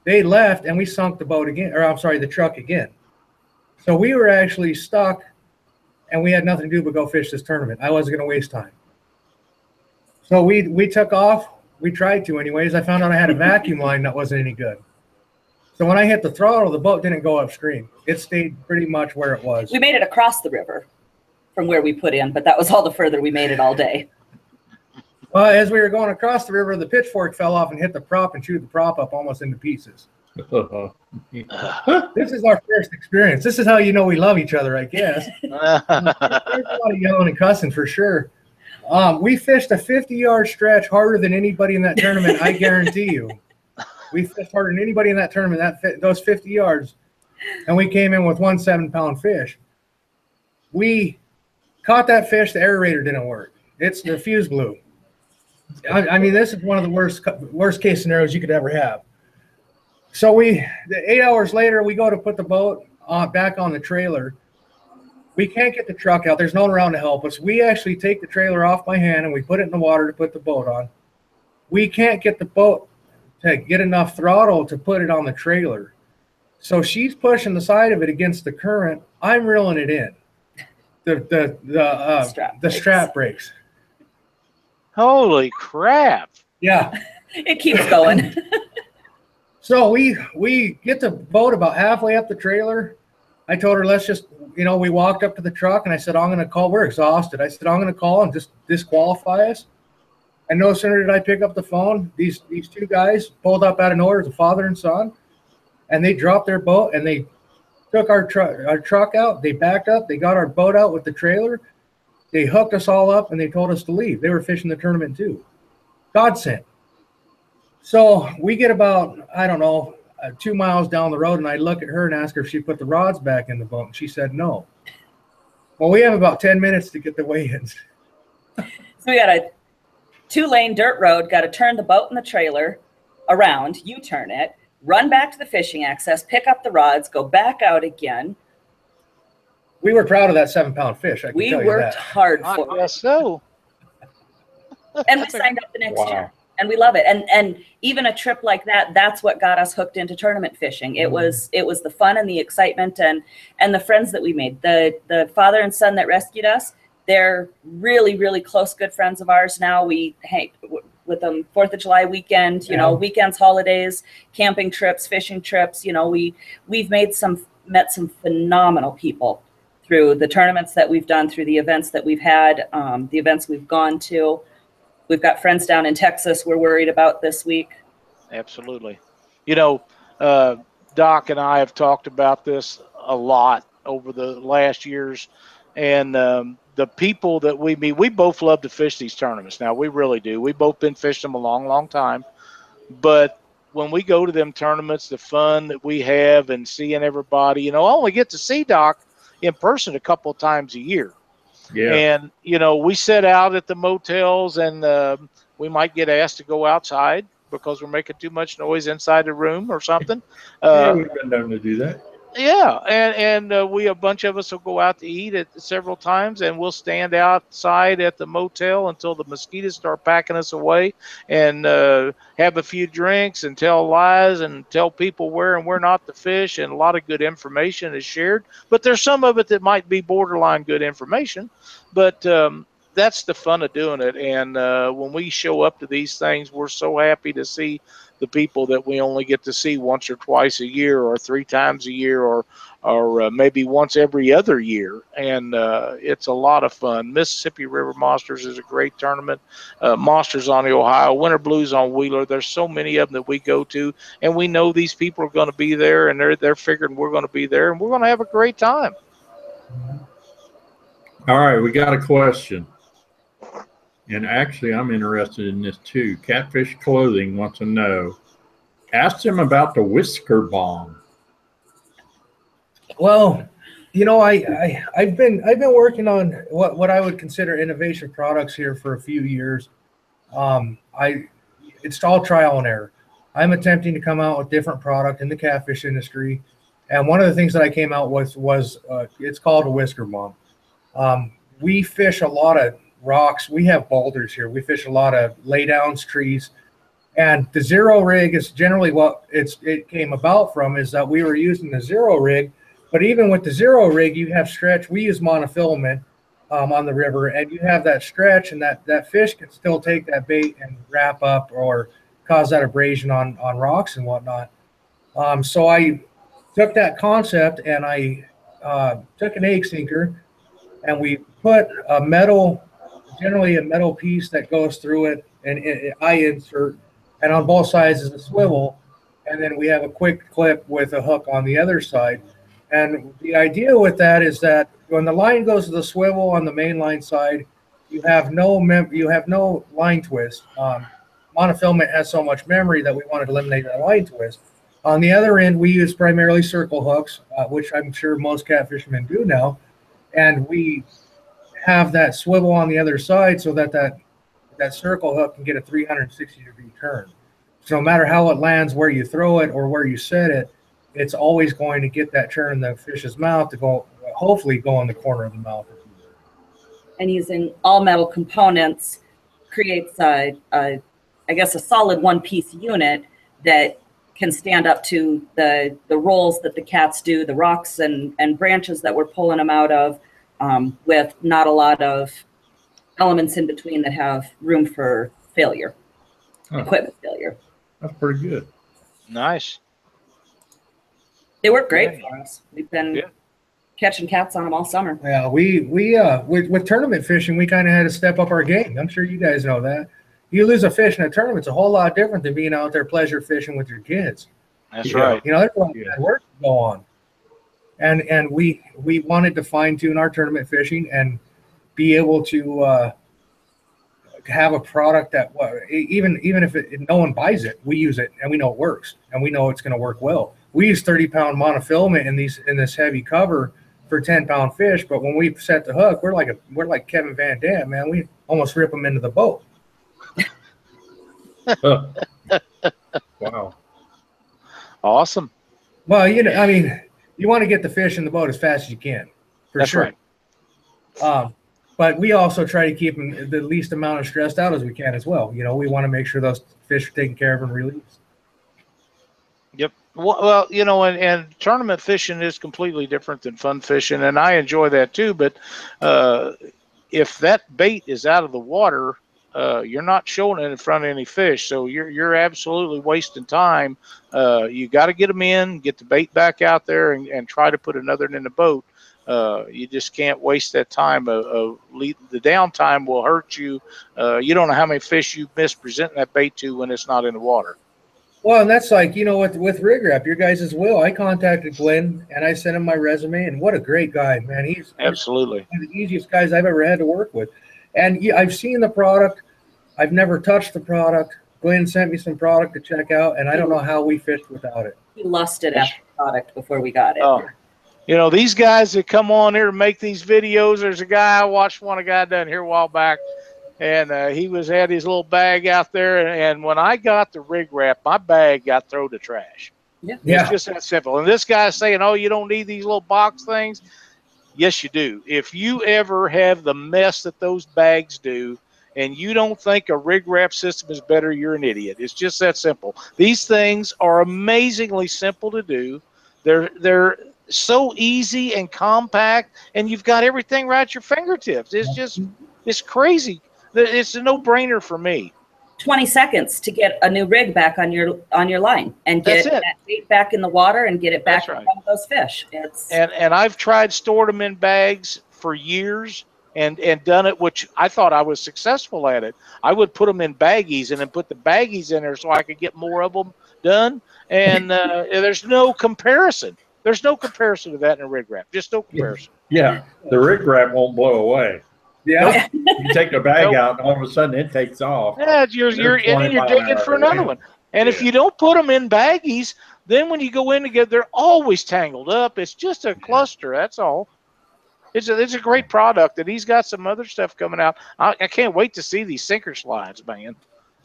they left and we sunk the boat again, or I'm sorry, the truck again. So we were actually stuck and we had nothing to do but go fish this tournament. I wasn't going to waste time. So we took off. We tried to anyways. I found out I had a vacuum line that wasn't any good. So when I hit the throttle, the boat didn't go upstream. It stayed pretty much where it was. We made it across the river from where we put in, but that was all the further we made it all day. Well, as we were going across the river, the pitchfork fell off and hit the prop and chewed the prop up almost into pieces. This is our first experience. This is how you know we love each other, I guess. There's a lot of yelling and cussing for sure. We fished a 50-yard stretch harder than anybody in that tournament, I guarantee you. We fished harder than anybody in that tournament, those 50 yards, and we came in with 1 7-pound fish. We caught that fish, the aerator didn't work. The fuse blew. I mean, this is one of the worst case scenarios you could ever have. So 8 hours later, we go to put the boat back on the trailer. We can't get the truck out. There's no one around to help us. We actually take the trailer off by hand and we put it in the water to put the boat on. We can't get the boat to get enough throttle to put it on the trailer. So she's pushing the side of it against the current. I'm reeling it in. The strap breaks. Holy crap. Yeah. It keeps going. So we get the boat about halfway up the trailer. I told her, let's just, we walked up to the truck and I said, I'm going to call. We're exhausted. I said, I'm going to call and just disqualify us. And no sooner did I pick up the phone, these two guys pulled up out of nowhere, as a father and son, and they dropped their boat and they took our truck out. They backed up. They got our boat out with the trailer. They hooked us all up and they told us to leave. They were fishing the tournament too. Godsend. So we get about, 2 miles down the road, and I look at her and ask her if she put the rods back in the boat. And she said no. Well, we have about 10 minutes to get the weigh-ins. So we got a 2-lane dirt road, got to turn the boat and the trailer around, U-turn it, run back to the fishing access, pick up the rods, go back out again. We were proud of that 7-pound fish. I can tell you that. We worked hard for it. Yes, so. And we signed up the next year. And we love it. And even a trip like that, that's what got us hooked into tournament fishing. It was the fun and the excitement and the friends that we made. The father and son that rescued us, they're really, really close, good friends of ours now. with them. 4th of July weekend, you know, weekends, holidays, camping trips, fishing trips. You know, we've met some phenomenal people through the tournaments that we've done, through the events that we've had, the events we've gone to. We've got friends down in Texas we're worried about this week. Absolutely. You know, Doc and I have talked about this a lot over the last years, and the people that we meet, we both love to fish these tournaments. Now, we really do. We've both been fishing them a long, long time. But when we go to them tournaments, the fun that we have and seeing everybody, you know, I only get to see Doc in person a couple of times a year. Yeah. And, you know, we sit out at the motels, and we might get asked to go outside because we're making too much noise inside the room or something. Yeah, we've been known to do that. Yeah, and a bunch of us will go out to eat at several times, and we'll stand outside at the motel until the mosquitoes start packing us away, and have a few drinks and tell lies and tell people where and where not to fish, and a lot of good information is shared. But there's some of it that might be borderline good information, but that's the fun of doing it. And when we show up to these things, we're so happy to see the people that we only get to see once or twice a year or 3 times a year or maybe once every other year. And it's a lot of fun. Mississippi River Monsters is a great tournament. Monsters on the Ohio, Winter Blues on Wheeler. There's so many of them that we go to, and we know these people are going to be there, and they're figuring we're going to be there, and we're going to have a great time. All right, we got a question. And actually, I'm interested in this too. Catfish Clothing wants to know. Ask them about the whisker bomb. Well, you know, I've been working on what I would consider innovation products here for a few years. It's all trial and error. I'm attempting to come out with different product in the catfish industry, and one of the things that I came out with was it's called a whisker bomb. We fish a lot of rocks. We have boulders here. We fish a lot of laydowns, trees, and the zero rig is generally what it came about from, is that we were using the zero rig. But even with the zero rig, you have stretch. We use monofilament on the river, and you have that stretch, and that fish can still take that bait and wrap up or cause that abrasion on rocks and whatnot. So I took that concept, and I took an egg sinker, and we put a metal, generally a metal piece that goes through it, and I insert, and on both sides is a swivel, and then we have a quick clip with a hook on the other side. And the idea with that is that when the line goes to the swivel on the main line side, you have no line twist. Monofilament has so much memory that we wanted to eliminate that line twist. On the other end, we use primarily circle hooks, which I'm sure most catfishermen do now, and we have that swivel on the other side so that circle hook can get a 360-degree turn. So no matter how it lands, where you throw it or where you set it, it's always going to get that turn in the fish's mouth to go, hopefully go in the corner of the mouth. And using all metal components creates I guess a solid one-piece unit that can stand up to the rolls that the cats do, the rocks and branches that we're pulling them out of, with not a lot of elements in between that have room for failure, equipment failure. That's pretty good. Nice. They work great for us. We've been catching cats on them all summer. Yeah, with tournament fishing, we kind of had to step up our game. I'm sure you guys know that. You lose a fish in a tournament, it's a whole lot different than being out there pleasure fishing with your kids. That's right. You know, there's a lot of work to go on. And we wanted to fine tune our tournament fishing and be able to have a product that even if no one buys it, we use it and we know it works and we know it's going to work well. We use 30-pound monofilament in this heavy cover for 10-pound fish, but when we set the hook, we're like Kevin Van Dam, man. We almost rip them into the boat. Wow. Awesome. Well, you know, I mean, you want to get the fish in the boat as fast as you can, for That's sure. Right. But we also try to keep them the least amount of stressed out as we can as well. You know, we want to make sure those fish are taken care of and released. Yep. Well, you know, and tournament fishing is completely different than fun fishing, and I enjoy that too. But if that bait is out of the water, you're not showing it in front of any fish. So you're absolutely wasting time. You got to get them in, get the bait back out there, and try to put another in the boat. You just can't waste that time. The downtime will hurt you. You don't know how many fish you miss presenting that bait to when it's not in the water. Well, and that's like, with RigRap, your guys' will. I contacted Glenn and I sent him my resume, and what a great guy, man. He's Absolutely one of the easiest guys I've ever had to work with. And I've seen the product. I've never touched the product. Glenn sent me some product to check out, and I don't know how we fished without it. He lusted after the product before we got it. Oh, these guys that come on here and make these videos, there's a guy, I watched a guy down here a while back, and he had his little bag out there, and when I got the RigRap, my bag got thrown to trash. Yeah. It's just that simple. And this guy's saying, oh, you don't need these little box things. Yes, you do. If you ever have the mess that those bags do, and you don't think a RigRap system is better, you're an idiot. It's just that simple. These things are amazingly simple to do. They're so easy and compact, and you've got everything right at your fingertips. It's crazy. It's a no-brainer for me. 20 seconds to get a new rig back on your line and get that bait back in the water and get it back in front of those fish. And I've tried stored them in bags for years and done it, which I thought I was successful at it. I would put them in baggies and then put the baggies in there so I could get more of them done. And there's no comparison. There's no comparison to that in a RigRap. Just no comparison. Yeah, the RigRap won't blow away. Yeah, you take the bag out, and all of a sudden it takes off. Yeah, you're digging for another one. And if you don't put them in baggies, then when you go in together, they're always tangled up. It's just a cluster. That's all. It's a great product, and he's got some other stuff coming out. I can't wait to see these sinker slides, man.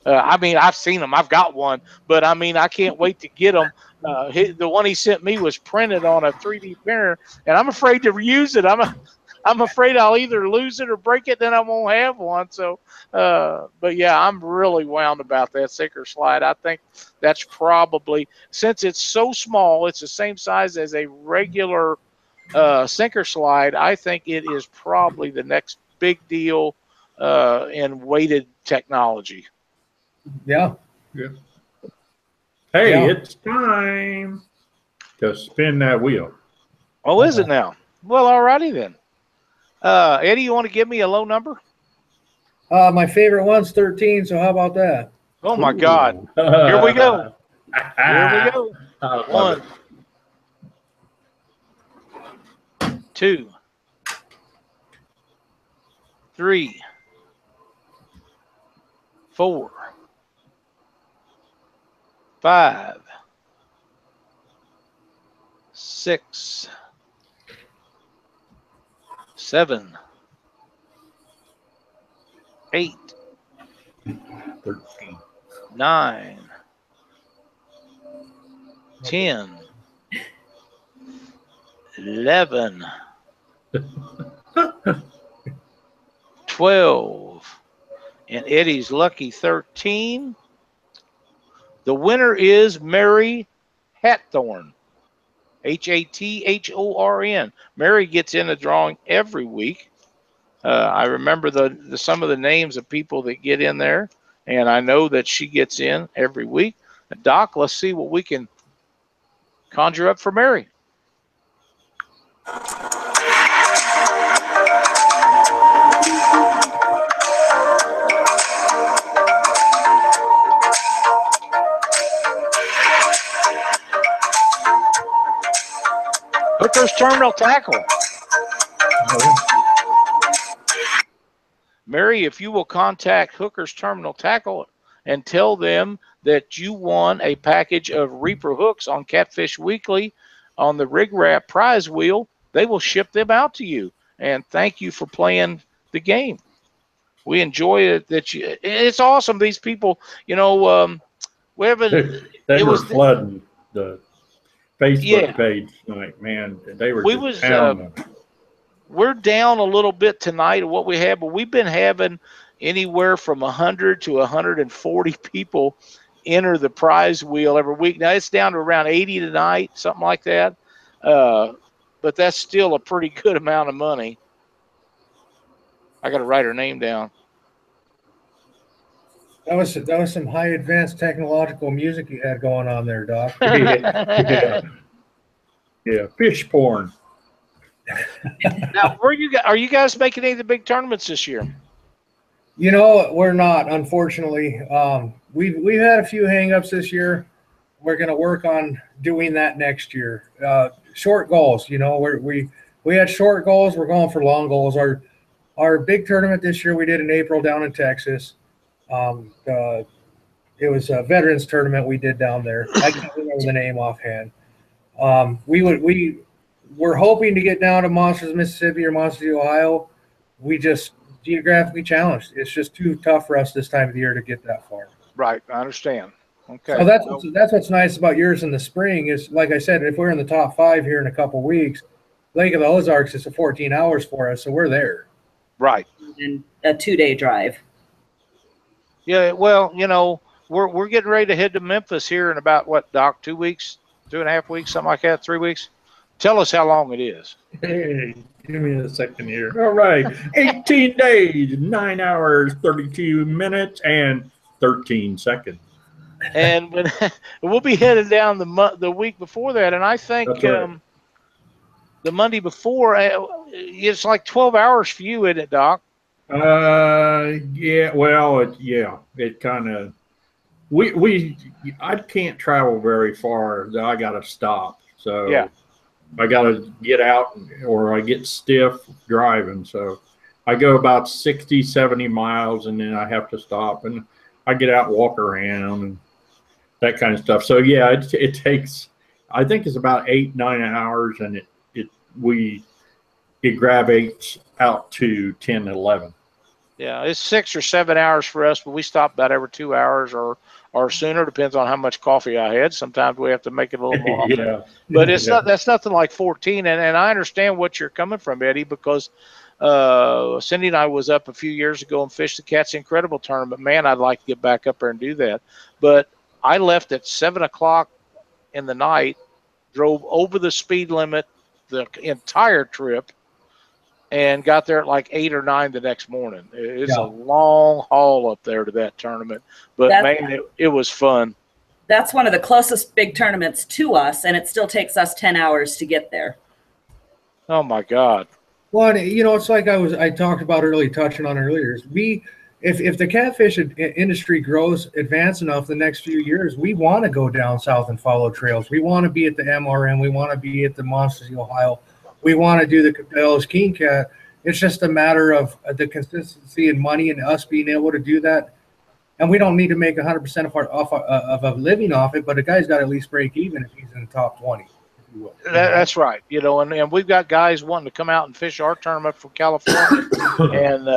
I mean, I've seen them. I've got one, but I mean, I can't wait to get them. The one he sent me was printed on a 3D printer, and I'm afraid to use it. I'm afraid I'll either lose it or break it, then I won't have one. So, but yeah, I'm really wound about that sinker slide. I think that's probably, since it's so small, it's the same size as a regular sinker slide. I think it is probably the next big deal in weighted technology. Yeah. Hey, it's time to spin that wheel. Oh, is it now? Well, alrighty then. Eddie, you want to give me a low number? My favorite one's 13, so how about that? Oh my God. Here we go. Here we go. 1, 2, 3, 4, 5, 6, 7, 8, 13. 9, 10, 11, 12, and Eddie's lucky 13. The winner is Mary Hathorn. Hathorn. Mary gets in the drawing every week. I remember some of the names of people that get in there, and I know that she gets in every week. Doc, let's see what we can conjure up for Mary. Hooker's Terminal Tackle. Mary, if you will contact Hooker's Terminal Tackle and tell them that you won a package of Reaper hooks on Catfish Weekly on the RigRap prize wheel, they will ship them out to you. And thank you for playing the game. We enjoy it. It's awesome. These people, we haven't. They were flooding the Facebook page tonight, man. They were just pounding. We're down a little bit tonight of what we have, but we've been having anywhere from 100 to 140 people enter the prize wheel every week. Now it's down to around 80 tonight, something like that. But that's still a pretty good amount of money. I got to write her name down. That was some high advanced technological music you had going on there, Doc. Yeah, fish porn. Now, are you guys making any of the big tournaments this year? You know, we're not, unfortunately. We've had a few hangups this year. We're going to work on doing that next year. Short goals, you know, we had short goals. We're going for long goals. Our big tournament this year we did in April down in Texas. It was a veterans tournament we did down there. I can't remember the name offhand. We're hoping to get down to Monsters, Mississippi or Monsters, Ohio. We just geographically challenged. It's just too tough for us this time of the year to get that far. Right, I understand. Okay. So that's what's nice about yours in the spring is, like I said, if we're in the top 5 here in a couple weeks, Lake of the Ozarks is 14 hours for us, so we're there. Right. And a 2-day drive. Yeah, well, you know, we're getting ready to head to Memphis here in about what, Doc, 2 weeks, 2.5 weeks, something like that, 3 weeks. Tell us how long it is. Hey, give me a second here. All right. 18 days, 9 hours, 32 minutes, and 13 seconds. And when, we'll be headed down the week before that. And I think Right. the Monday before, it's like 12 hours for you, isn't it, Doc? Yeah, well, it kind of, I can't travel very far. I got to stop. So Yeah. I got to get out or I get stiff driving. So I go about 60, 70 miles and then I have to stop and I get out and walk around and that kind of stuff. So yeah, it takes, I think it's about 8-9 hours and it gravitates out to 10, 11. Yeah, it's 6 or 7 hours for us, but we stop about every 2 hours or sooner. Depends on how much coffee I had. Sometimes we have to make it a little more. Yeah. But that's nothing like 14. And I understand what you're coming from, Eddie, because Cindy and I was up a few years ago and fished the Cat's Incredible tournament. Man, I'd like to get back up there and do that. But I left at 7 o'clock in the night, drove over the speed limit the entire trip, and got there at like 8 or 9 the next morning. It's a long haul up there to that tournament, but man, it was fun. That's one of the closest big tournaments to us, and it still takes us 10 hours to get there. Oh my God. Well, you know, it's like I talked about touching on earlier. If the catfish industry grows, advance enough the next few years, we want to go down south and follow trails. We want to be at the MRM. We want to be at the Monsters, Ohio. We want to do the Cabela's King Cat. It's just a matter of the consistency and money and us being able to do that. And we don't need to make 100% of a living off it, but a guy's got to at least break even if he's in the top 20. That's right. You know, and we've got guys wanting to come out and fish our tournament from California, and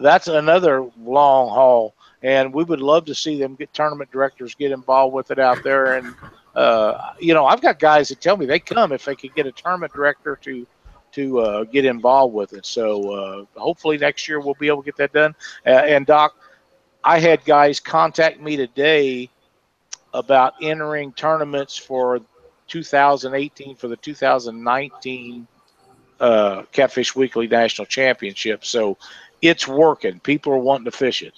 that's another long haul. And we would love to see them tournament directors get involved with it out there. And you know, I've got guys that tell me they come if they could get a tournament director to get involved with it. So hopefully next year we'll be able to get that done. And Doc, I had guys contact me today about entering tournaments for 2018 for the 2019 Catfish Weekly National Championship. So it's working. People are wanting to fish it.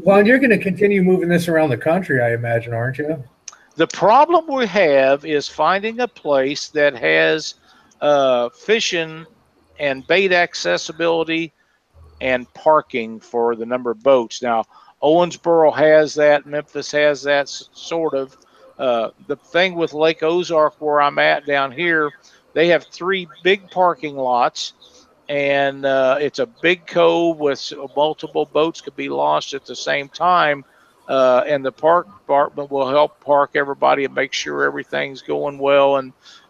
Well, you're going to continue moving this around the country, I imagine, aren't you? The problem we have is finding a place that has fishing and bait accessibility and parking for the number of boats. Now, Owensboro has that. Memphis has that, sort of. The thing with Lake Ozark, where I'm at down here, they have 3 big parking lots, and it's a big cove with multiple boats could be launched at the same time. And the park department will help park everybody and make sure everything's going well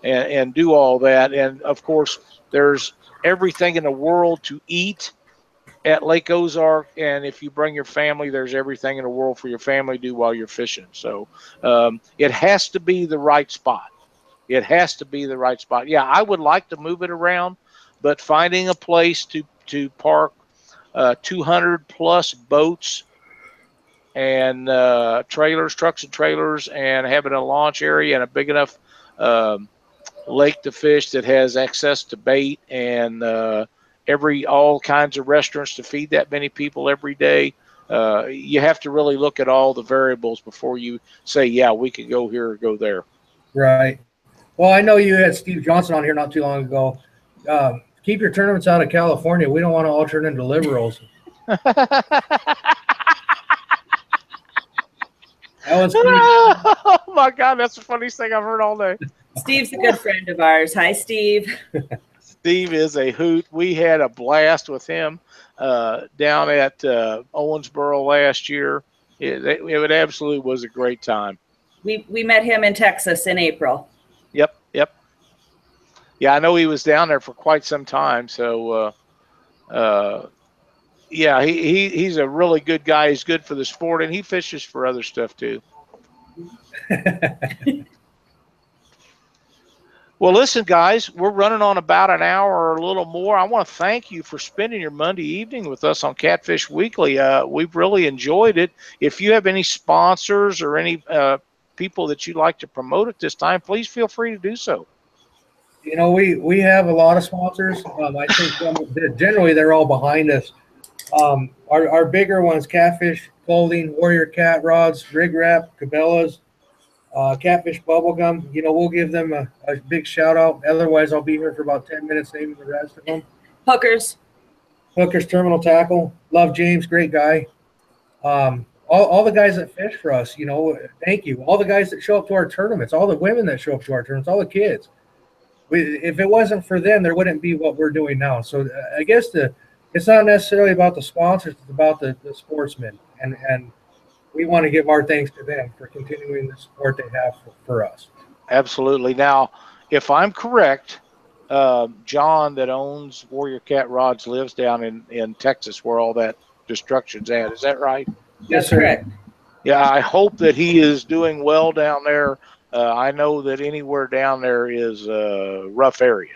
and do all that. And of course, there's everything in the world to eat at Lake Ozark, and if you bring your family, there's everything in the world for your family to do while you're fishing. So it has to be the right spot. It has to be the right spot. Yeah, I would like to move it around, but finding a place to park 200 plus boats and trailers, trucks and trailers, and having a launch area and a big enough lake to fish that has access to bait and all kinds of restaurants to feed that many people every day. you have to really look at all the variables before you say, yeah, we could go here or go there. Right. Well, I know you had Steve Johnson on here not too long ago. Keep your tournaments out of California. We don't want to all turn into liberals. That was great. Oh my God, that's the funniest thing I've heard all day. Steve's a good friend of ours. Hi, Steve. Steve is a hoot. We had a blast with him down at Owensboro last year. It absolutely was a great time. We met him in Texas in April. Yep. Yeah, I know he was down there for quite some time. So, yeah, he's a really good guy. He's good for the sport, and he fishes for other stuff too. Well, listen, guys, we're running on about an hour or a little more. I want to thank you for spending your Monday evening with us on Catfish Weekly. We've really enjoyed it. If you have any sponsors or any people that you'd like to promote at this time, please feel free to do so. You know, we have a lot of sponsors. I think generally they're all behind us. Our bigger ones: Catfish Clothing, Warrior Cat Rods, RigRap, Cabela's, Catfish Bubblegum. You know, we'll give them a big shout out. Otherwise, I'll be here for about 10 minutes naming the rest of them. Hookers Terminal Tackle. Love James, great guy. All the guys that fish for us, you know, thank you. All the guys that show up to our tournaments, all the women that show up to our tournaments, all the kids. If it wasn't for them, there wouldn't be what we're doing now. So I guess it's not necessarily about the sponsors, it's about the sportsmen. And we want to give our thanks to them for continuing the support they have for us. Absolutely. Now, if I'm correct, John that owns Warrior Cat Rods lives down in Texas where all that destruction's at. Is that right? Yes, sir. Correct. Yeah, I hope that he is doing well down there. I know that anywhere down there is a rough area.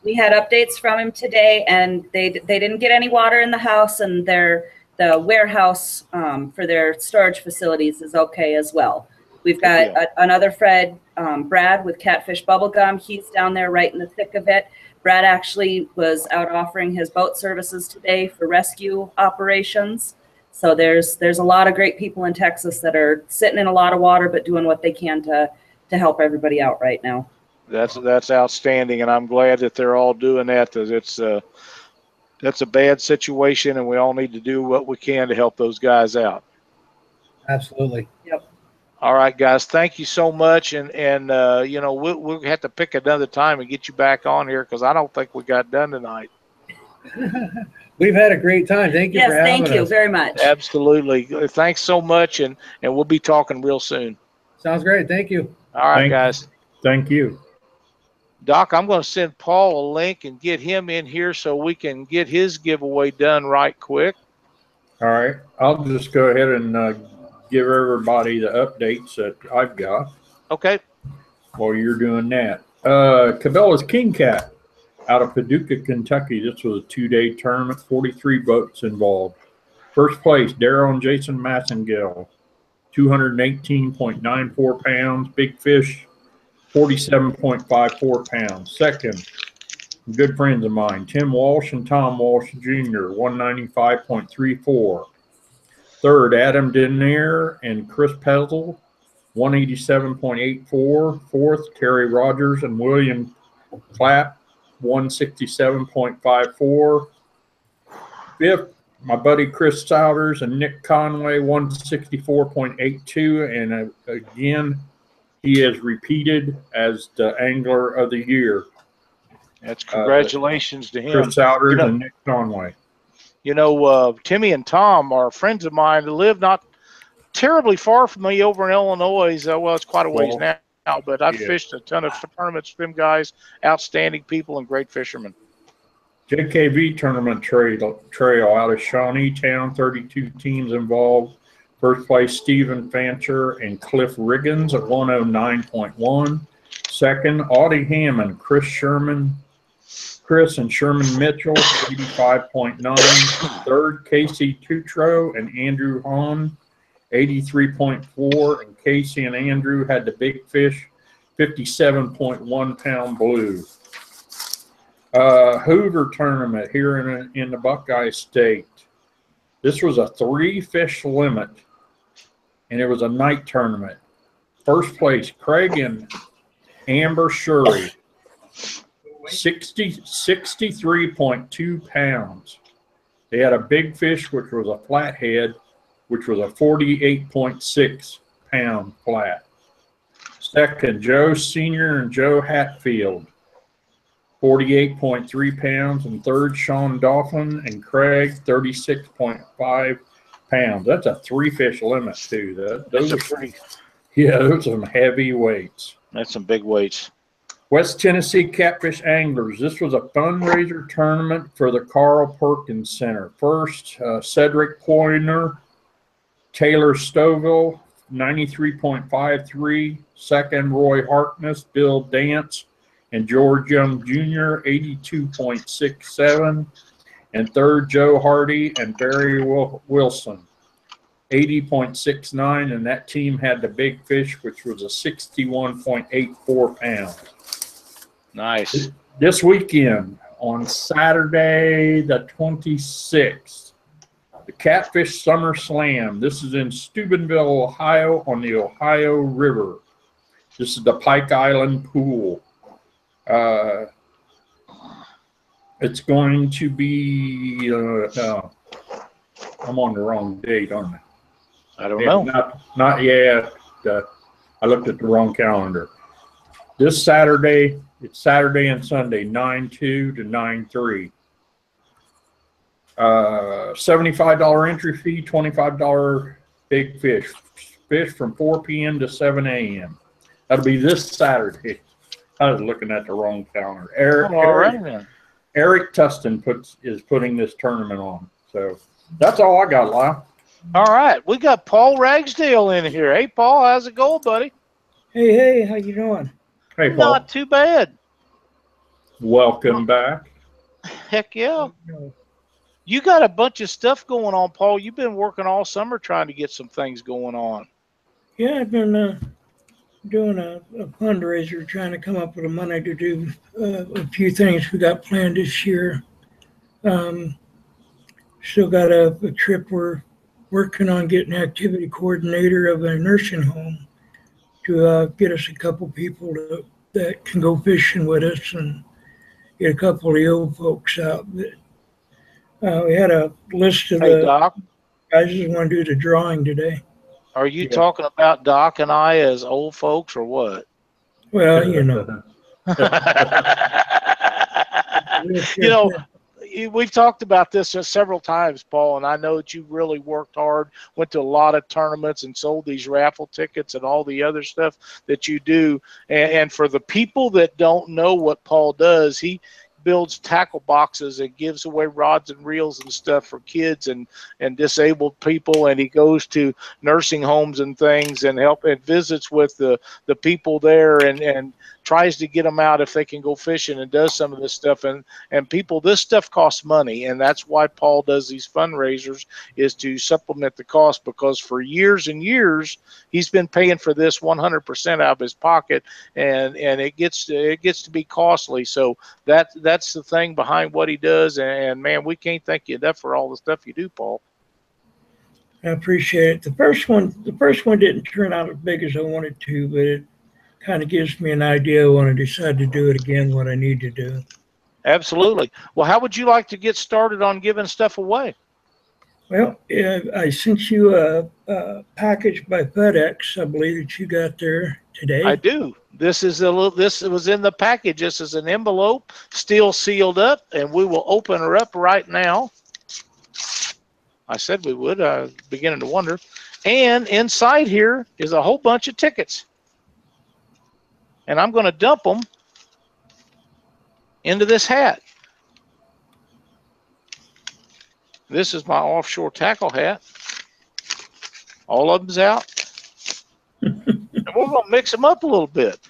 We had updates from him today, and they didn't get any water in the house, and the warehouse for their storage facilities is okay as well. We've got another Fred, Brad with Catfish Bubblegum. He's down there right in the thick of it. Brad actually was out offering his boat services today for rescue operations. So there's a lot of great people in Texas that are sitting in a lot of water, but doing what they can to help everybody out right now. That's outstanding, and I'm glad that they're all doing that. That's a bad situation, and we all need to do what we can to help those guys out. Absolutely. Yep. All right, guys, thank you so much, and you know, we'll have to pick another time and get you back on here because I don't think we got done tonight. We've had a great time. Thank you for having us. Yes, thank you very much. Absolutely. Thanks so much, and we'll be talking real soon. Sounds great. Thank you. All right, guys. Thank you. Doc, I'm going to send Paul a link and get him in here so we can get his giveaway done right quick. All right. I'll just go ahead and give everybody the updates that I've got. Okay. While you're doing that. Cabela's King Cat out of Paducah, Kentucky. This was a 2-day tournament, 43 boats involved. First place, Darryl and Jason Massengale, 218.94 pounds. Big fish, 47.54 pounds. Second, good friends of mine, Tim Walsh and Tom Walsh Jr., 195.34. Third, Adam Denier and Chris Pezel, 187.84. Fourth, Terry Rogers and William Clapp, 167.54. Fifth, my buddy Chris Souders and Nick Conway, 164.82. And again, he has repeated as the Angler of the Year. That's congratulations to him. Chris Souders and Nick Conway. You know, Timmy and Tom are friends of mine that live not terribly far from me over in Illinois. Well, it's quite a ways now, but I've fished a ton of tournaments with them guys. Outstanding people and great fishermen. JKV tournament trail out of Shawnee Town, 32 teams involved. First place, Stephen Fancher and Cliff Riggins at 109.1. Second, Audie Hammond, Chris and Sherman Mitchell, 85.9. Third, Casey Tutro and Andrew Hahn, 83.4. And Casey and Andrew had the big fish, 57.1 pound blue. Hoover tournament here in the Buckeye State. This was a 3-fish limit, and it was a night tournament. First place, Craig and Amber Shirley, 63.2 pounds. They had a big fish, which was a flathead, which was a 48.6 pound flat. Second, Joe Sr. and Joe Hatfield, 48.3 pounds. And third, Sean Dolphin and Craig, 36.5 pounds. That's a 3-fish limit, too. Those are pretty. Yeah, those are some heavy weights. That's some big weights. West Tennessee Catfish Anglers. This was a fundraiser tournament for the Carl Perkins Center. First, Cedric Poyner, Taylor Stovall, 93.53. Second, Roy Harkness, Bill Dance, and George Young Jr., 82.67. And third, Joe Hardy and Barry Wilson, 80.69. And that team had the big fish, which was a 61.84 pound. Nice. This weekend, on Saturday the 26th, the Catfish Summer Slam. This is in Steubenville, Ohio, on the Ohio River. This is the Pike Island Pool. It's going to be, I'm on the wrong date, aren't I? I don't know. Not yet. I looked at the wrong calendar. This Saturday, it's Saturday and Sunday, 9/2 to 9/3. $75 entry fee, $25 big fish. Fish from 4 p.m. to 7 a.m. That'll be this Saturday. I was looking at the wrong calendar. Eric Tustin is putting this tournament on. So that's all I got, Lyle. All right. We got Paul Ragsdale in here. Hey, Paul, how's it going, buddy? Hey, how you doing? Hey, Paul. Not too bad. Welcome back. Heck yeah. You got a bunch of stuff going on, Paul. You've been working all summer trying to get some things going on. Yeah, I've been doing a fundraiser, trying to come up with the money to do a few things we got planned this year. Still got a trip we're working on, getting activity coordinator of a nursing home to get us a couple people that can go fishing with us and get a couple of the old folks out. But, we had a list of the Doc, guys that want to do the drawing today. are you talking about Doc and I as old folks or what? Well, you know. You know, we've talked about this several times, Paul, and I know that you really worked hard, went to a lot of tournaments and sold these raffle tickets and all the other stuff that you do. And for the people that don't know what Paul does, he builds tackle boxes and gives away rods and reels and stuff for kids and disabled people, and he goes to nursing homes and things and visits with the people there and tries to get them out if they can go fishing and does some of this stuff. And people, this stuff costs money, and that's why Paul does these fundraisers, is to supplement the cost, because for years and years he's been paying for this 100% out of his pocket, and it gets to be costly. So that's the thing behind what he does, and man, we can't thank you enough for all the stuff you do, Paul. I appreciate it. The first one didn't turn out as big as I wanted to, but it kind of gives me an idea when I decide to do it again, what I need to do. Absolutely. Well, how would you like to get started on giving stuff away? Well, I sent you a package by FedEx, I believe, that you got there today. I do. This was in the package. This is an envelope, still sealed up, and we will open her up right now. I said we would. I was beginning to wonder. And inside here is a whole bunch of tickets. And I'm going to dump them into this hat. This is my offshore tackle hat. All of them's out. And we're going to mix them up a little bit.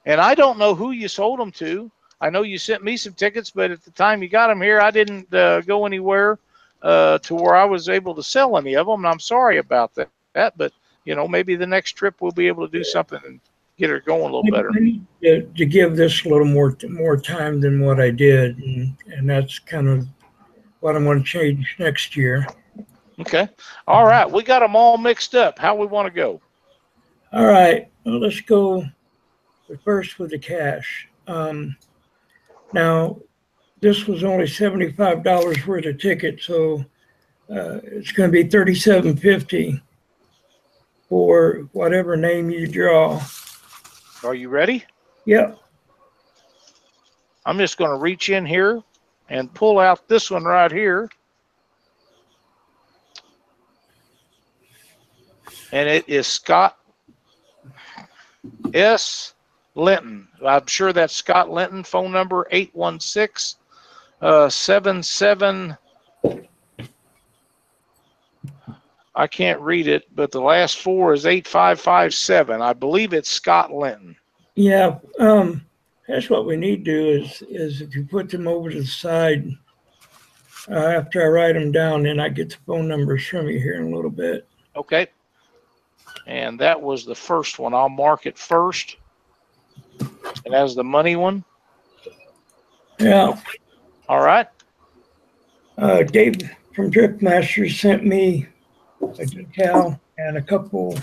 And I don't know who you sold them to. I know you sent me some tickets, but at the time you got them here, I didn't go anywhere to where I was able to sell any of them. And I'm sorry about that. But, you know, maybe the next trip we'll be able to do something and get her going a little better. I need to give this a little more time than what I did, and that's kind of what I'm going to change next year. Okay. All right. We got them all mixed up. How we want to go? All right. Well, let's go first with the cash. Now, this was only $75 worth of ticket, so it's going to be $37.50 for whatever name you draw. Are you ready? Yep. I'm just going to reach in here and pull out this one right here. And it is Scott S. Linton. I'm sure that's Scott Linton. Phone number 816-77. I can't read it, but the last four is 8557. I believe it's Scott Linton. Yeah. That's what we need to do is if you put them over to the side, after I write them down, then I get the phone numbers from you here in a little bit. Okay. And that was the first one. I'll mark it first. And as the money one. Yeah. All right. Dave from Drift Masters sent me a decal and a couple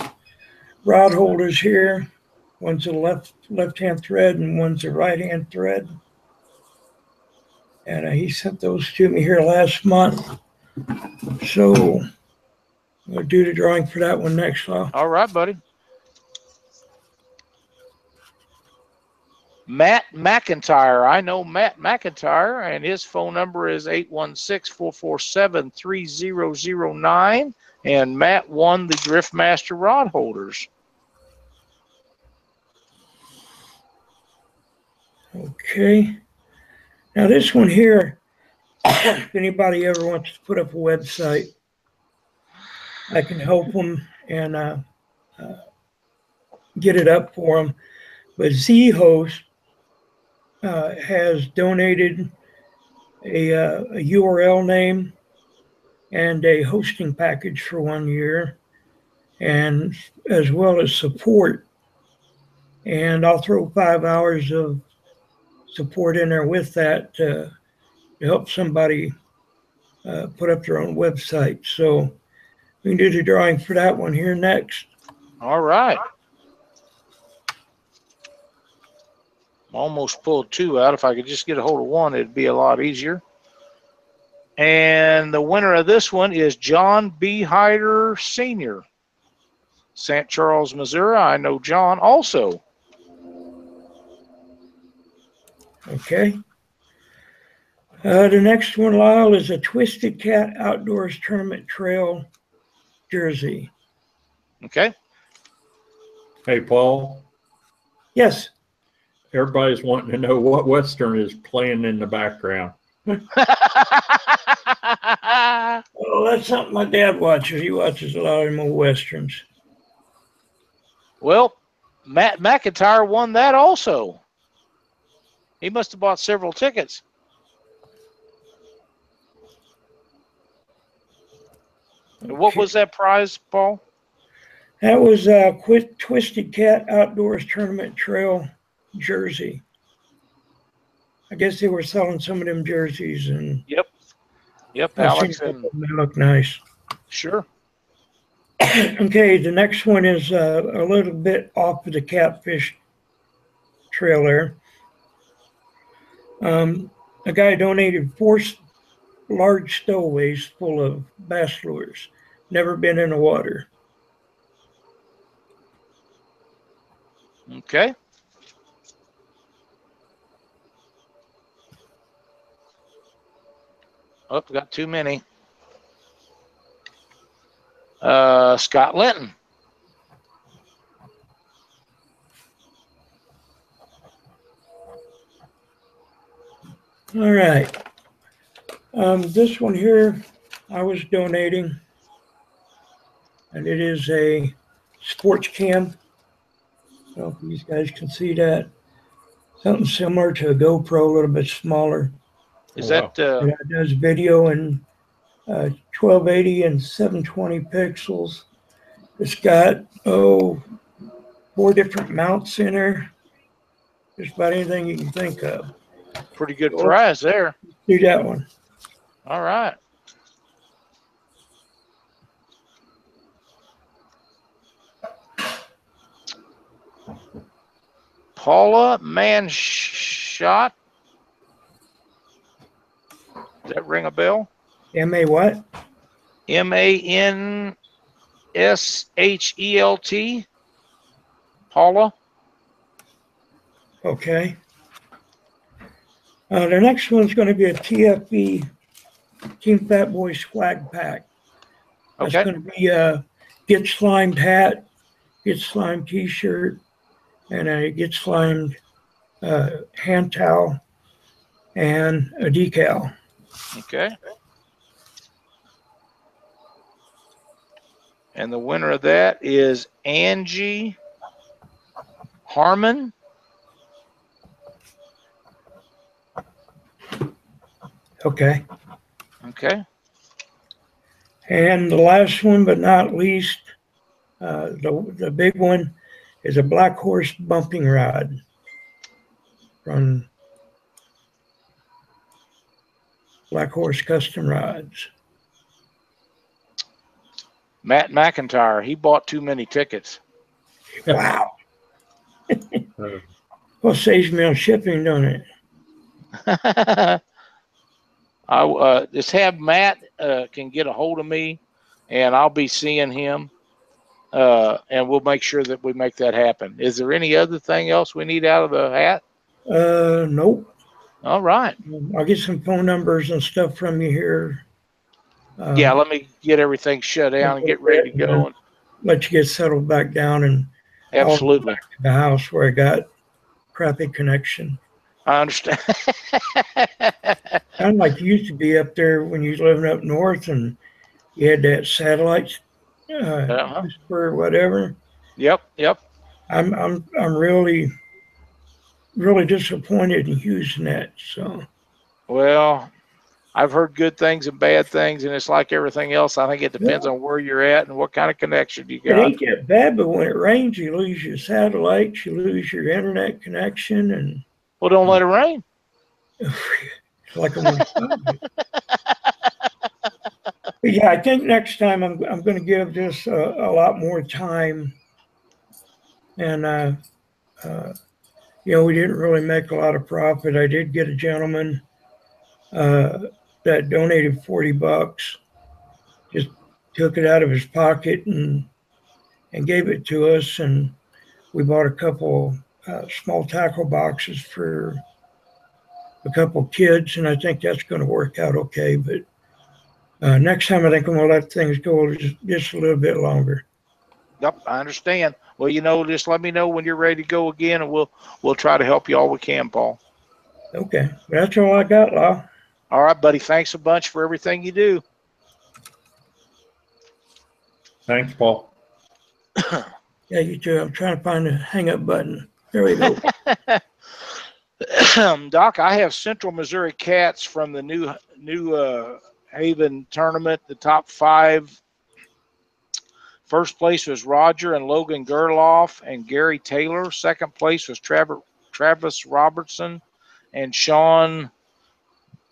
rod holders here. One's a left-hand thread and one's a right-hand thread. And he sent those to me here last month. So we'll do the drawing for that one next, Lyle. All right, buddy. Matt McIntyre. I know Matt McIntyre, and his phone number is 816-447-3009. And Matt won the Driftmaster rod holders. Okay. Now this one here, if anybody ever wants to put up a website, I can help them and get it up for them. But Z-Host has donated a URL name and a hosting package for 1 year, and as well as support. And I'll throw 5 hours of support in there with that to help somebody put up their own website. So we can do the drawing for that one here next. All right. Almost pulled two out. If I could just get a hold of one, it'd be a lot easier. And the winner of this one is John B. Hyder Sr., St. Charles, Missouri. I know John also. Okay. The next one, Lyle, is a Twisted Cat Outdoors Tournament Trail jersey. Okay. Hey, Paul. Yes. Everybody's wanting to know what Western is playing in the background. Oh, that's something my dad watches. He watches a lot of them old Westerns. Well, Matt McIntyre won that also. He must have bought several tickets. What was that prize, Paul? That was a Twisted Cat Outdoors Tournament Trail jersey. I guess they were selling some of them jerseys, and Yep, Alex. And they look nice. sure. Okay, the next one is a little bit off of the Catfish trail there. A guy donated 4 large stowaways full of bass lures. Never been in the water. Okay. Oh, got too many. Scott Linton. All right. This one here, I was donating, and it is a sports cam. I don't know if these guys can see that. Something similar to a GoPro, a little bit smaller. Is wow. that It does video in 1280 and 720 pixels. It's got 4 different mounts in there. Just about anything you can think of. pretty good prize there? Do that one. All right. Paula Manshot. Does that ring a bell? M-A what? MANSHELT. Paula. Okay. The next one's going to be a TFB Team Fat Boy Swag Pack. That's Okay. going to be a Get Slimed hat, Get Slimed t-shirt, and a Get Slimed hand towel, and a decal. Okay. And the winner of that is Angie Harmon. Okay. Okay. And the last one, but not least, the big one is a Black Horse bumping rod from Black Horse Custom Rods. Matt McIntyre. He bought too many tickets. Wow. Well, saves me on shipping, don't it? I just have Matt can get a hold of me, and I'll be seeing him, and we'll make sure that we make that happen. Is there any other thing else we need out of the hat? Nope. All right. I'll get some phone numbers and stuff from you here. Yeah, let me get everything shut down and get ready to go. Let you get settled back down and Absolutely. back to the house where I got crappy connection. I understand. Kind of like you used to be up there when you was living up north and you had that satellite or whatever. Yep. I'm really disappointed in using that. So, well, I've heard good things and bad things, and it's like everything else. I think it depends on where you're at and what kind of connection you got. It ain't that bad, but when it rains, you lose your satellites, you lose your internet connection, and well, don't let it rain. It's like I'm But yeah, I think next time I'm going to give this a lot more time. And we didn't really make a lot of profit. I did get a gentleman that donated $40, just took it out of his pocket and gave it to us. And we bought a couple small tackle boxes for a couple kids, and I think that's going to work out okay. But next time I think I'm going to let things go just a little bit longer. Yep, I understand. Well, just let me know when you're ready to go again, and we'll try to help you all we can, Paul. Okay. That's all I got, Lyle. All right, buddy. Thanks a bunch for everything you do. Thanks, Paul. Yeah, you too. I'm trying to find the hang-up button. There we go. Doc, I have Central Missouri Cats from the New Haven tournament, the top 5. First place was Roger and Logan Gerloff and Gary Taylor. Second place was Travis Robertson and Sean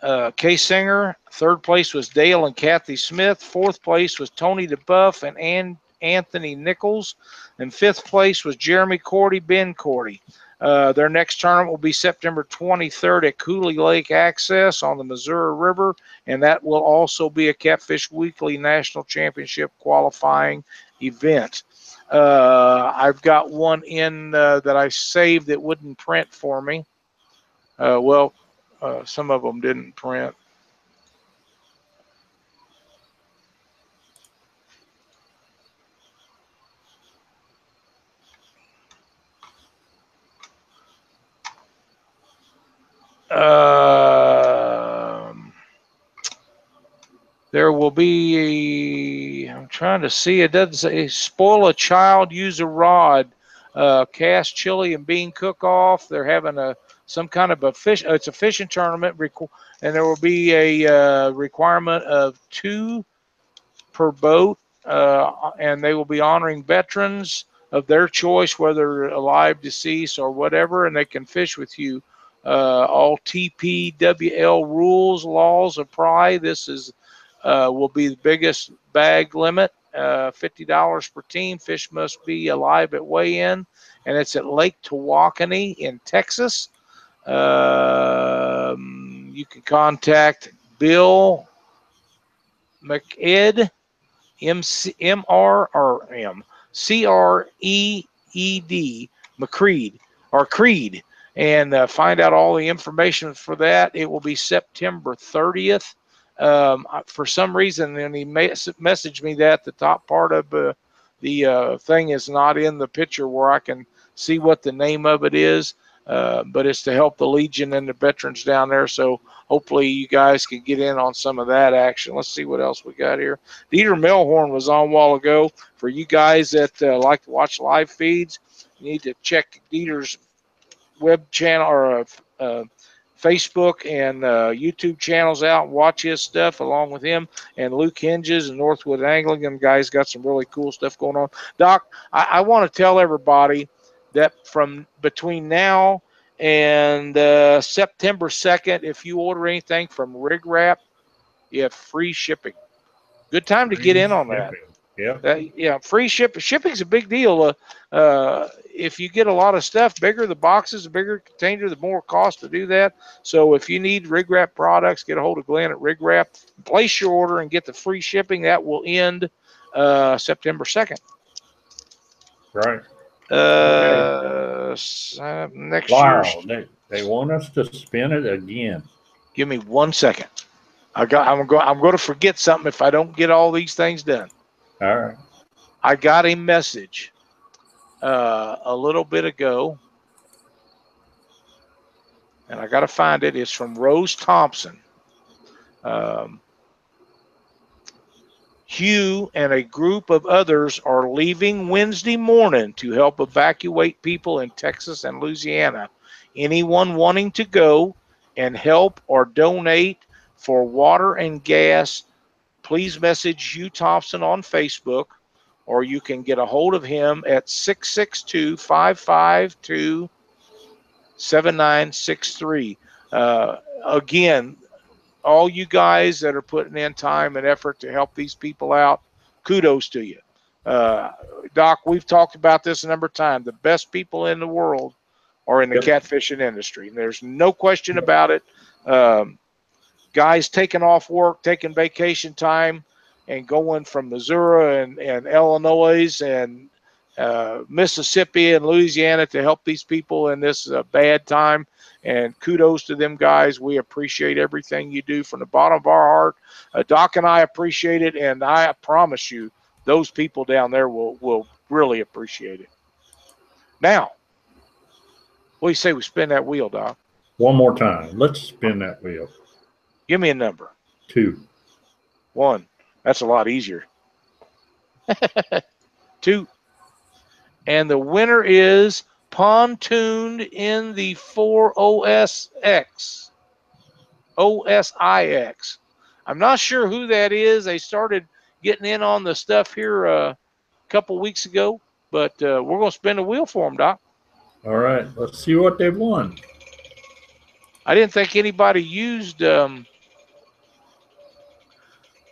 Kasinger. Third place was Dale and Kathy Smith. Fourth place was Tony DeBuff and Anthony Nichols. And fifth place was Jeremy Cordy, Ben Cordy. Their next tournament will be September 23rd at Cooley Lake Access on the Missouri River, and that will also be a Catfish Weekly National Championship qualifying event. I've got one in that I saved that wouldn't print for me. Some of them didn't print. There will be I'm trying to see. It doesn't say spoil a child, use a rod, cast chili and bean cook-off. They're having some kind of a fish. It's a fishing tournament, and there will be a requirement of 2 per boat, and they will be honoring veterans of their choice, whether alive, deceased, or whatever, and they can fish with you. All TPWL rules, laws apply. This will be the biggest bag limit, $50 per team. Fish must be alive at weigh-in, and it's at Lake Tawakoni in Texas. You can contact Bill McEd, C-R-E-E-D, McCreed, or Creed, and find out all the information for that. It will be September 30th. For some reason, and he messaged me that the top part of the thing is not in the picture where I can see what the name of it is, but it's to help the Legion and the veterans down there. So hopefully you guys can get in on some of that action. Let's see what else we got here. Dieter Melhorn was on a while ago. For you guys that like to watch live feeds, you need to check Dieter's web channel or Facebook and YouTube channels out and watch his stuff along with him and Luke Hinges and Northwood Angling. Them guys got some really cool stuff going on. Doc, I want to tell everybody that from between now and September 2nd, if you order anything from RigRap, you have free shipping. Good time to get in on that. Yeah, free shipping. Shipping's a big deal. If you get a lot of stuff, bigger the boxes, the bigger container, the more cost to do that. So if you need RigRap products, get a hold of Glenn at RigRap, place your order, and get the free shipping. That will end September 2nd. Right. Next Lyle, year. they want us to spin it again. Give me 1 second. I'm going to forget something if I don't get all these things done. All right. I got a message a little bit ago, and I got to find it. It's from Rose Thompson. Hugh and a group of others are leaving Wednesday morning to help evacuate people in Texas and Louisiana. Anyone wanting to go and help or donate for water and gas, please message Hugh Thompson on Facebook, or you can get a hold of him at 662-552-7963. Again, all you guys that are putting in time and effort to help these people out, kudos to you. Doc, we've talked about this a number of times. The best people in the world are in the catfishing industry. There's no question about it. Guys taking off work, taking vacation time, and going from Missouri and Illinois and Mississippi and Louisiana to help these people in this bad time. And kudos to them guys. We appreciate everything you do from the bottom of our heart. Doc and I appreciate it, and I promise you those people down there will really appreciate it. Now, what do you say we spin that wheel, Doc? One more time. Let's spin that wheel. Give me a number. 2. 1. That's a lot easier. 2. And the winner is Pontooned in the 4 OSX. OSIX. I'm not sure who that is. They started getting in on the stuff here a couple weeks ago, but we're going to spin the wheel for them, Doc. All right. Let's see what they've won. I didn't think anybody used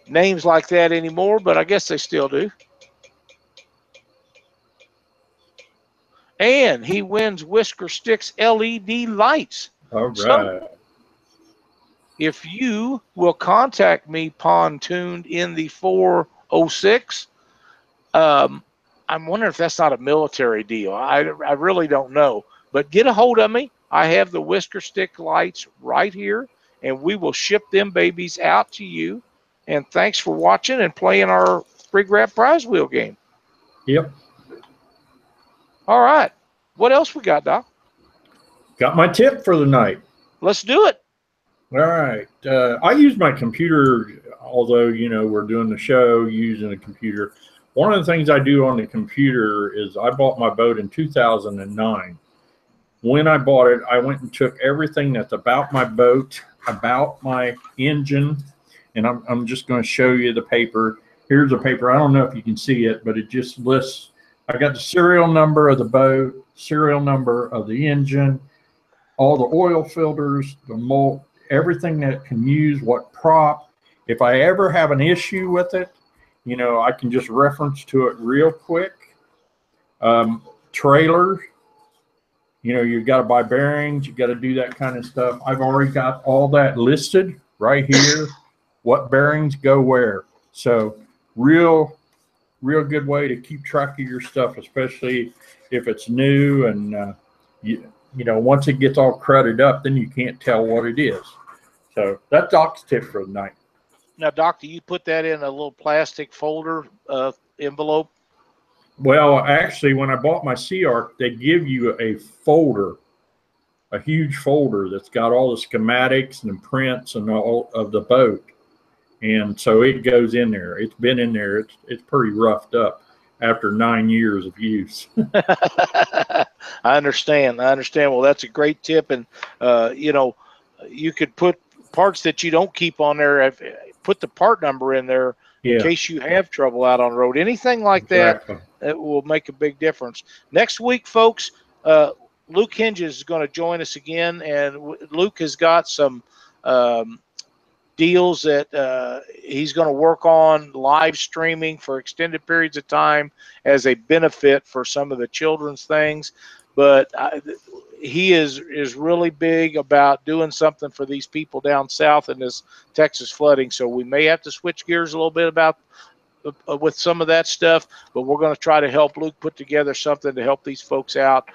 names like that anymore, but I guess they still do. And he wins Whisker Sticks LED lights. All right. So, if you will contact me, Pontooned in the 406, I'm wondering if that's not a military deal. I really don't know. But get a hold of me. I have the Whisker Stick lights right here, and we will ship them babies out to you. And thanks for watching and playing our RigRap prize wheel game. Yep. All right. What else we got, Doc? Got my tip for the night. Let's do it. All right. I use my computer, although, you know, we're doing the show using a computer. One of the things I do on the computer is I bought my boat in 2009. When I bought it, I went and took everything that's about my boat, about my engine, and I'm just going to show you the paper. Here's a paper. I don't know if you can see it, but it just lists. I got the serial number of the boat, serial number of the engine, all the oil filters, the mold, everything that can use, what prop. If I ever have an issue with it, you know, I can just reference to it real quick. Trailer, You know, you've got to buy bearings. You got to do that kind of stuff. I've already got all that listed right here. What bearings go where. So real good way to keep track of your stuff, especially if it's new. And you know, once it gets all crudted up, then you can't tell what it is. So that's Doc's tip for the night. Now, Doc, do you put that in a little plastic folder envelope? Well, actually, when I bought my Sea Arc, they give you a folder, a huge folder that's got all the schematics and the prints and all of the boat. And so it goes in there. It's been in there. It's pretty roughed up after 9 years of use. I understand. Well, that's a great tip. And, you know, you could put parts that you don't keep on there, put the part number in there in case you have trouble out on the road. Anything like that will make a big difference. Next week, folks, Luke Hinges is going to join us again, and Luke has got some deals that he's going to work on live streaming for extended periods of time as a benefit for some of the children's things. But he is really big about doing something for these people down south in this Texas flooding. So we may have to switch gears a little bit with some of that stuff, but we're going to try to help Luke put together something to help these folks out.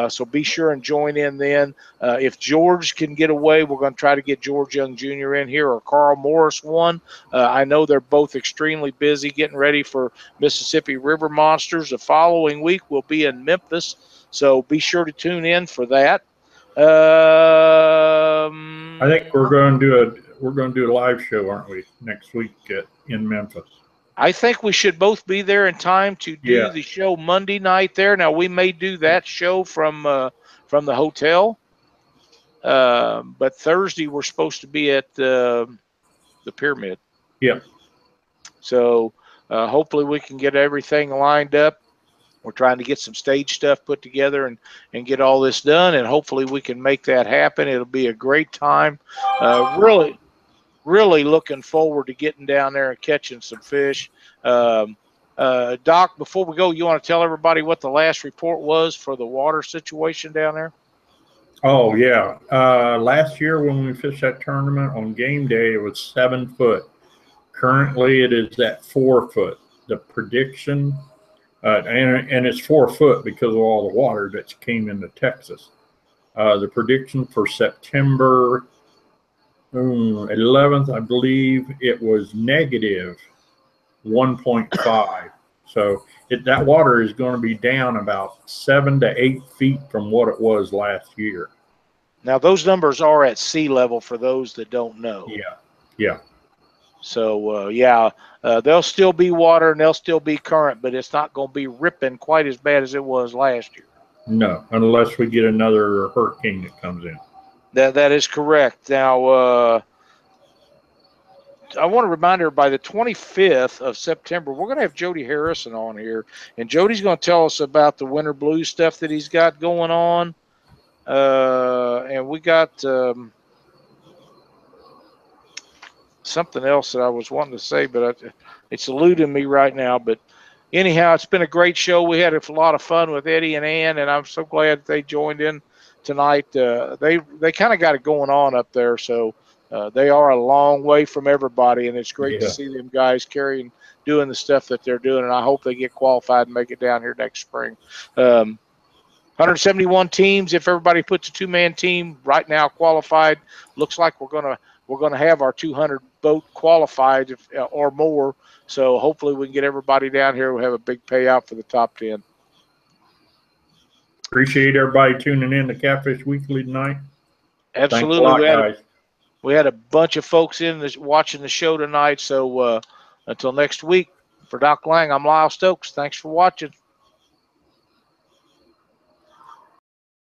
So be sure and join in then. If George can get away, we're going to try to get George Young Jr. in here, or Carl Morris one. I know they're both extremely busy getting ready for Mississippi River Monsters. The following week we'll be in Memphis, so be sure to tune in for that. I think we're going to do a live show, aren't we, next week in Memphis? I think we should both be there in time to do the show Monday night there. Now, we may do that show from the hotel, but Thursday we're supposed to be at the Pyramid. Yeah. So hopefully we can get everything lined up. We're trying to get some stage stuff put together and get all this done, and hopefully we can make that happen. It'll be a great time. Really looking forward to getting down there and catching some fish. Doc, before we go, you want to tell everybody what the last report was for the water situation down there? Oh, yeah. Last year when we fished that tournament on game day, it was 7 foot. Currently, it is at 4 foot. The prediction, and it's 4 foot because of all the water that came into Texas. The prediction for September 11th, I believe, it was negative 1.5. So that water is going to be down about 7 to 8 feet from what it was last year. Now, those numbers are at sea level for those that don't know. Yeah. So, there'll still be water and there'll still be current, but it's not going to be ripping quite as bad as it was last year. No, unless we get another hurricane that comes in. That is correct. Now, I want to remind everybody, the 25th of September, we're going to have Jody Harrison on here, and Jody's going to tell us about the winter blues stuff that he's got going on. And we got something else that I was wanting to say, but it's eluding me right now. But anyhow, it's been a great show. We had a lot of fun with Eddie and Ann, and I'm so glad they joined in tonight. They kind of got it going on up there, so they are a long way from everybody, and it's great to see them guys doing the stuff that they're doing, and I hope they get qualified and make it down here next spring. 171 teams. If everybody puts a 2-man team right now qualified, looks like we're gonna have our 200 boat qualified or more. So hopefully we can get everybody down here. We'll have a big payout for the top 10. Appreciate everybody tuning in to Catfish Weekly tonight. Absolutely. Thanks a lot, guys. We had a bunch of folks watching the show tonight. So until next week, for Doc Lang, I'm Lyle Stokes. Thanks for watching.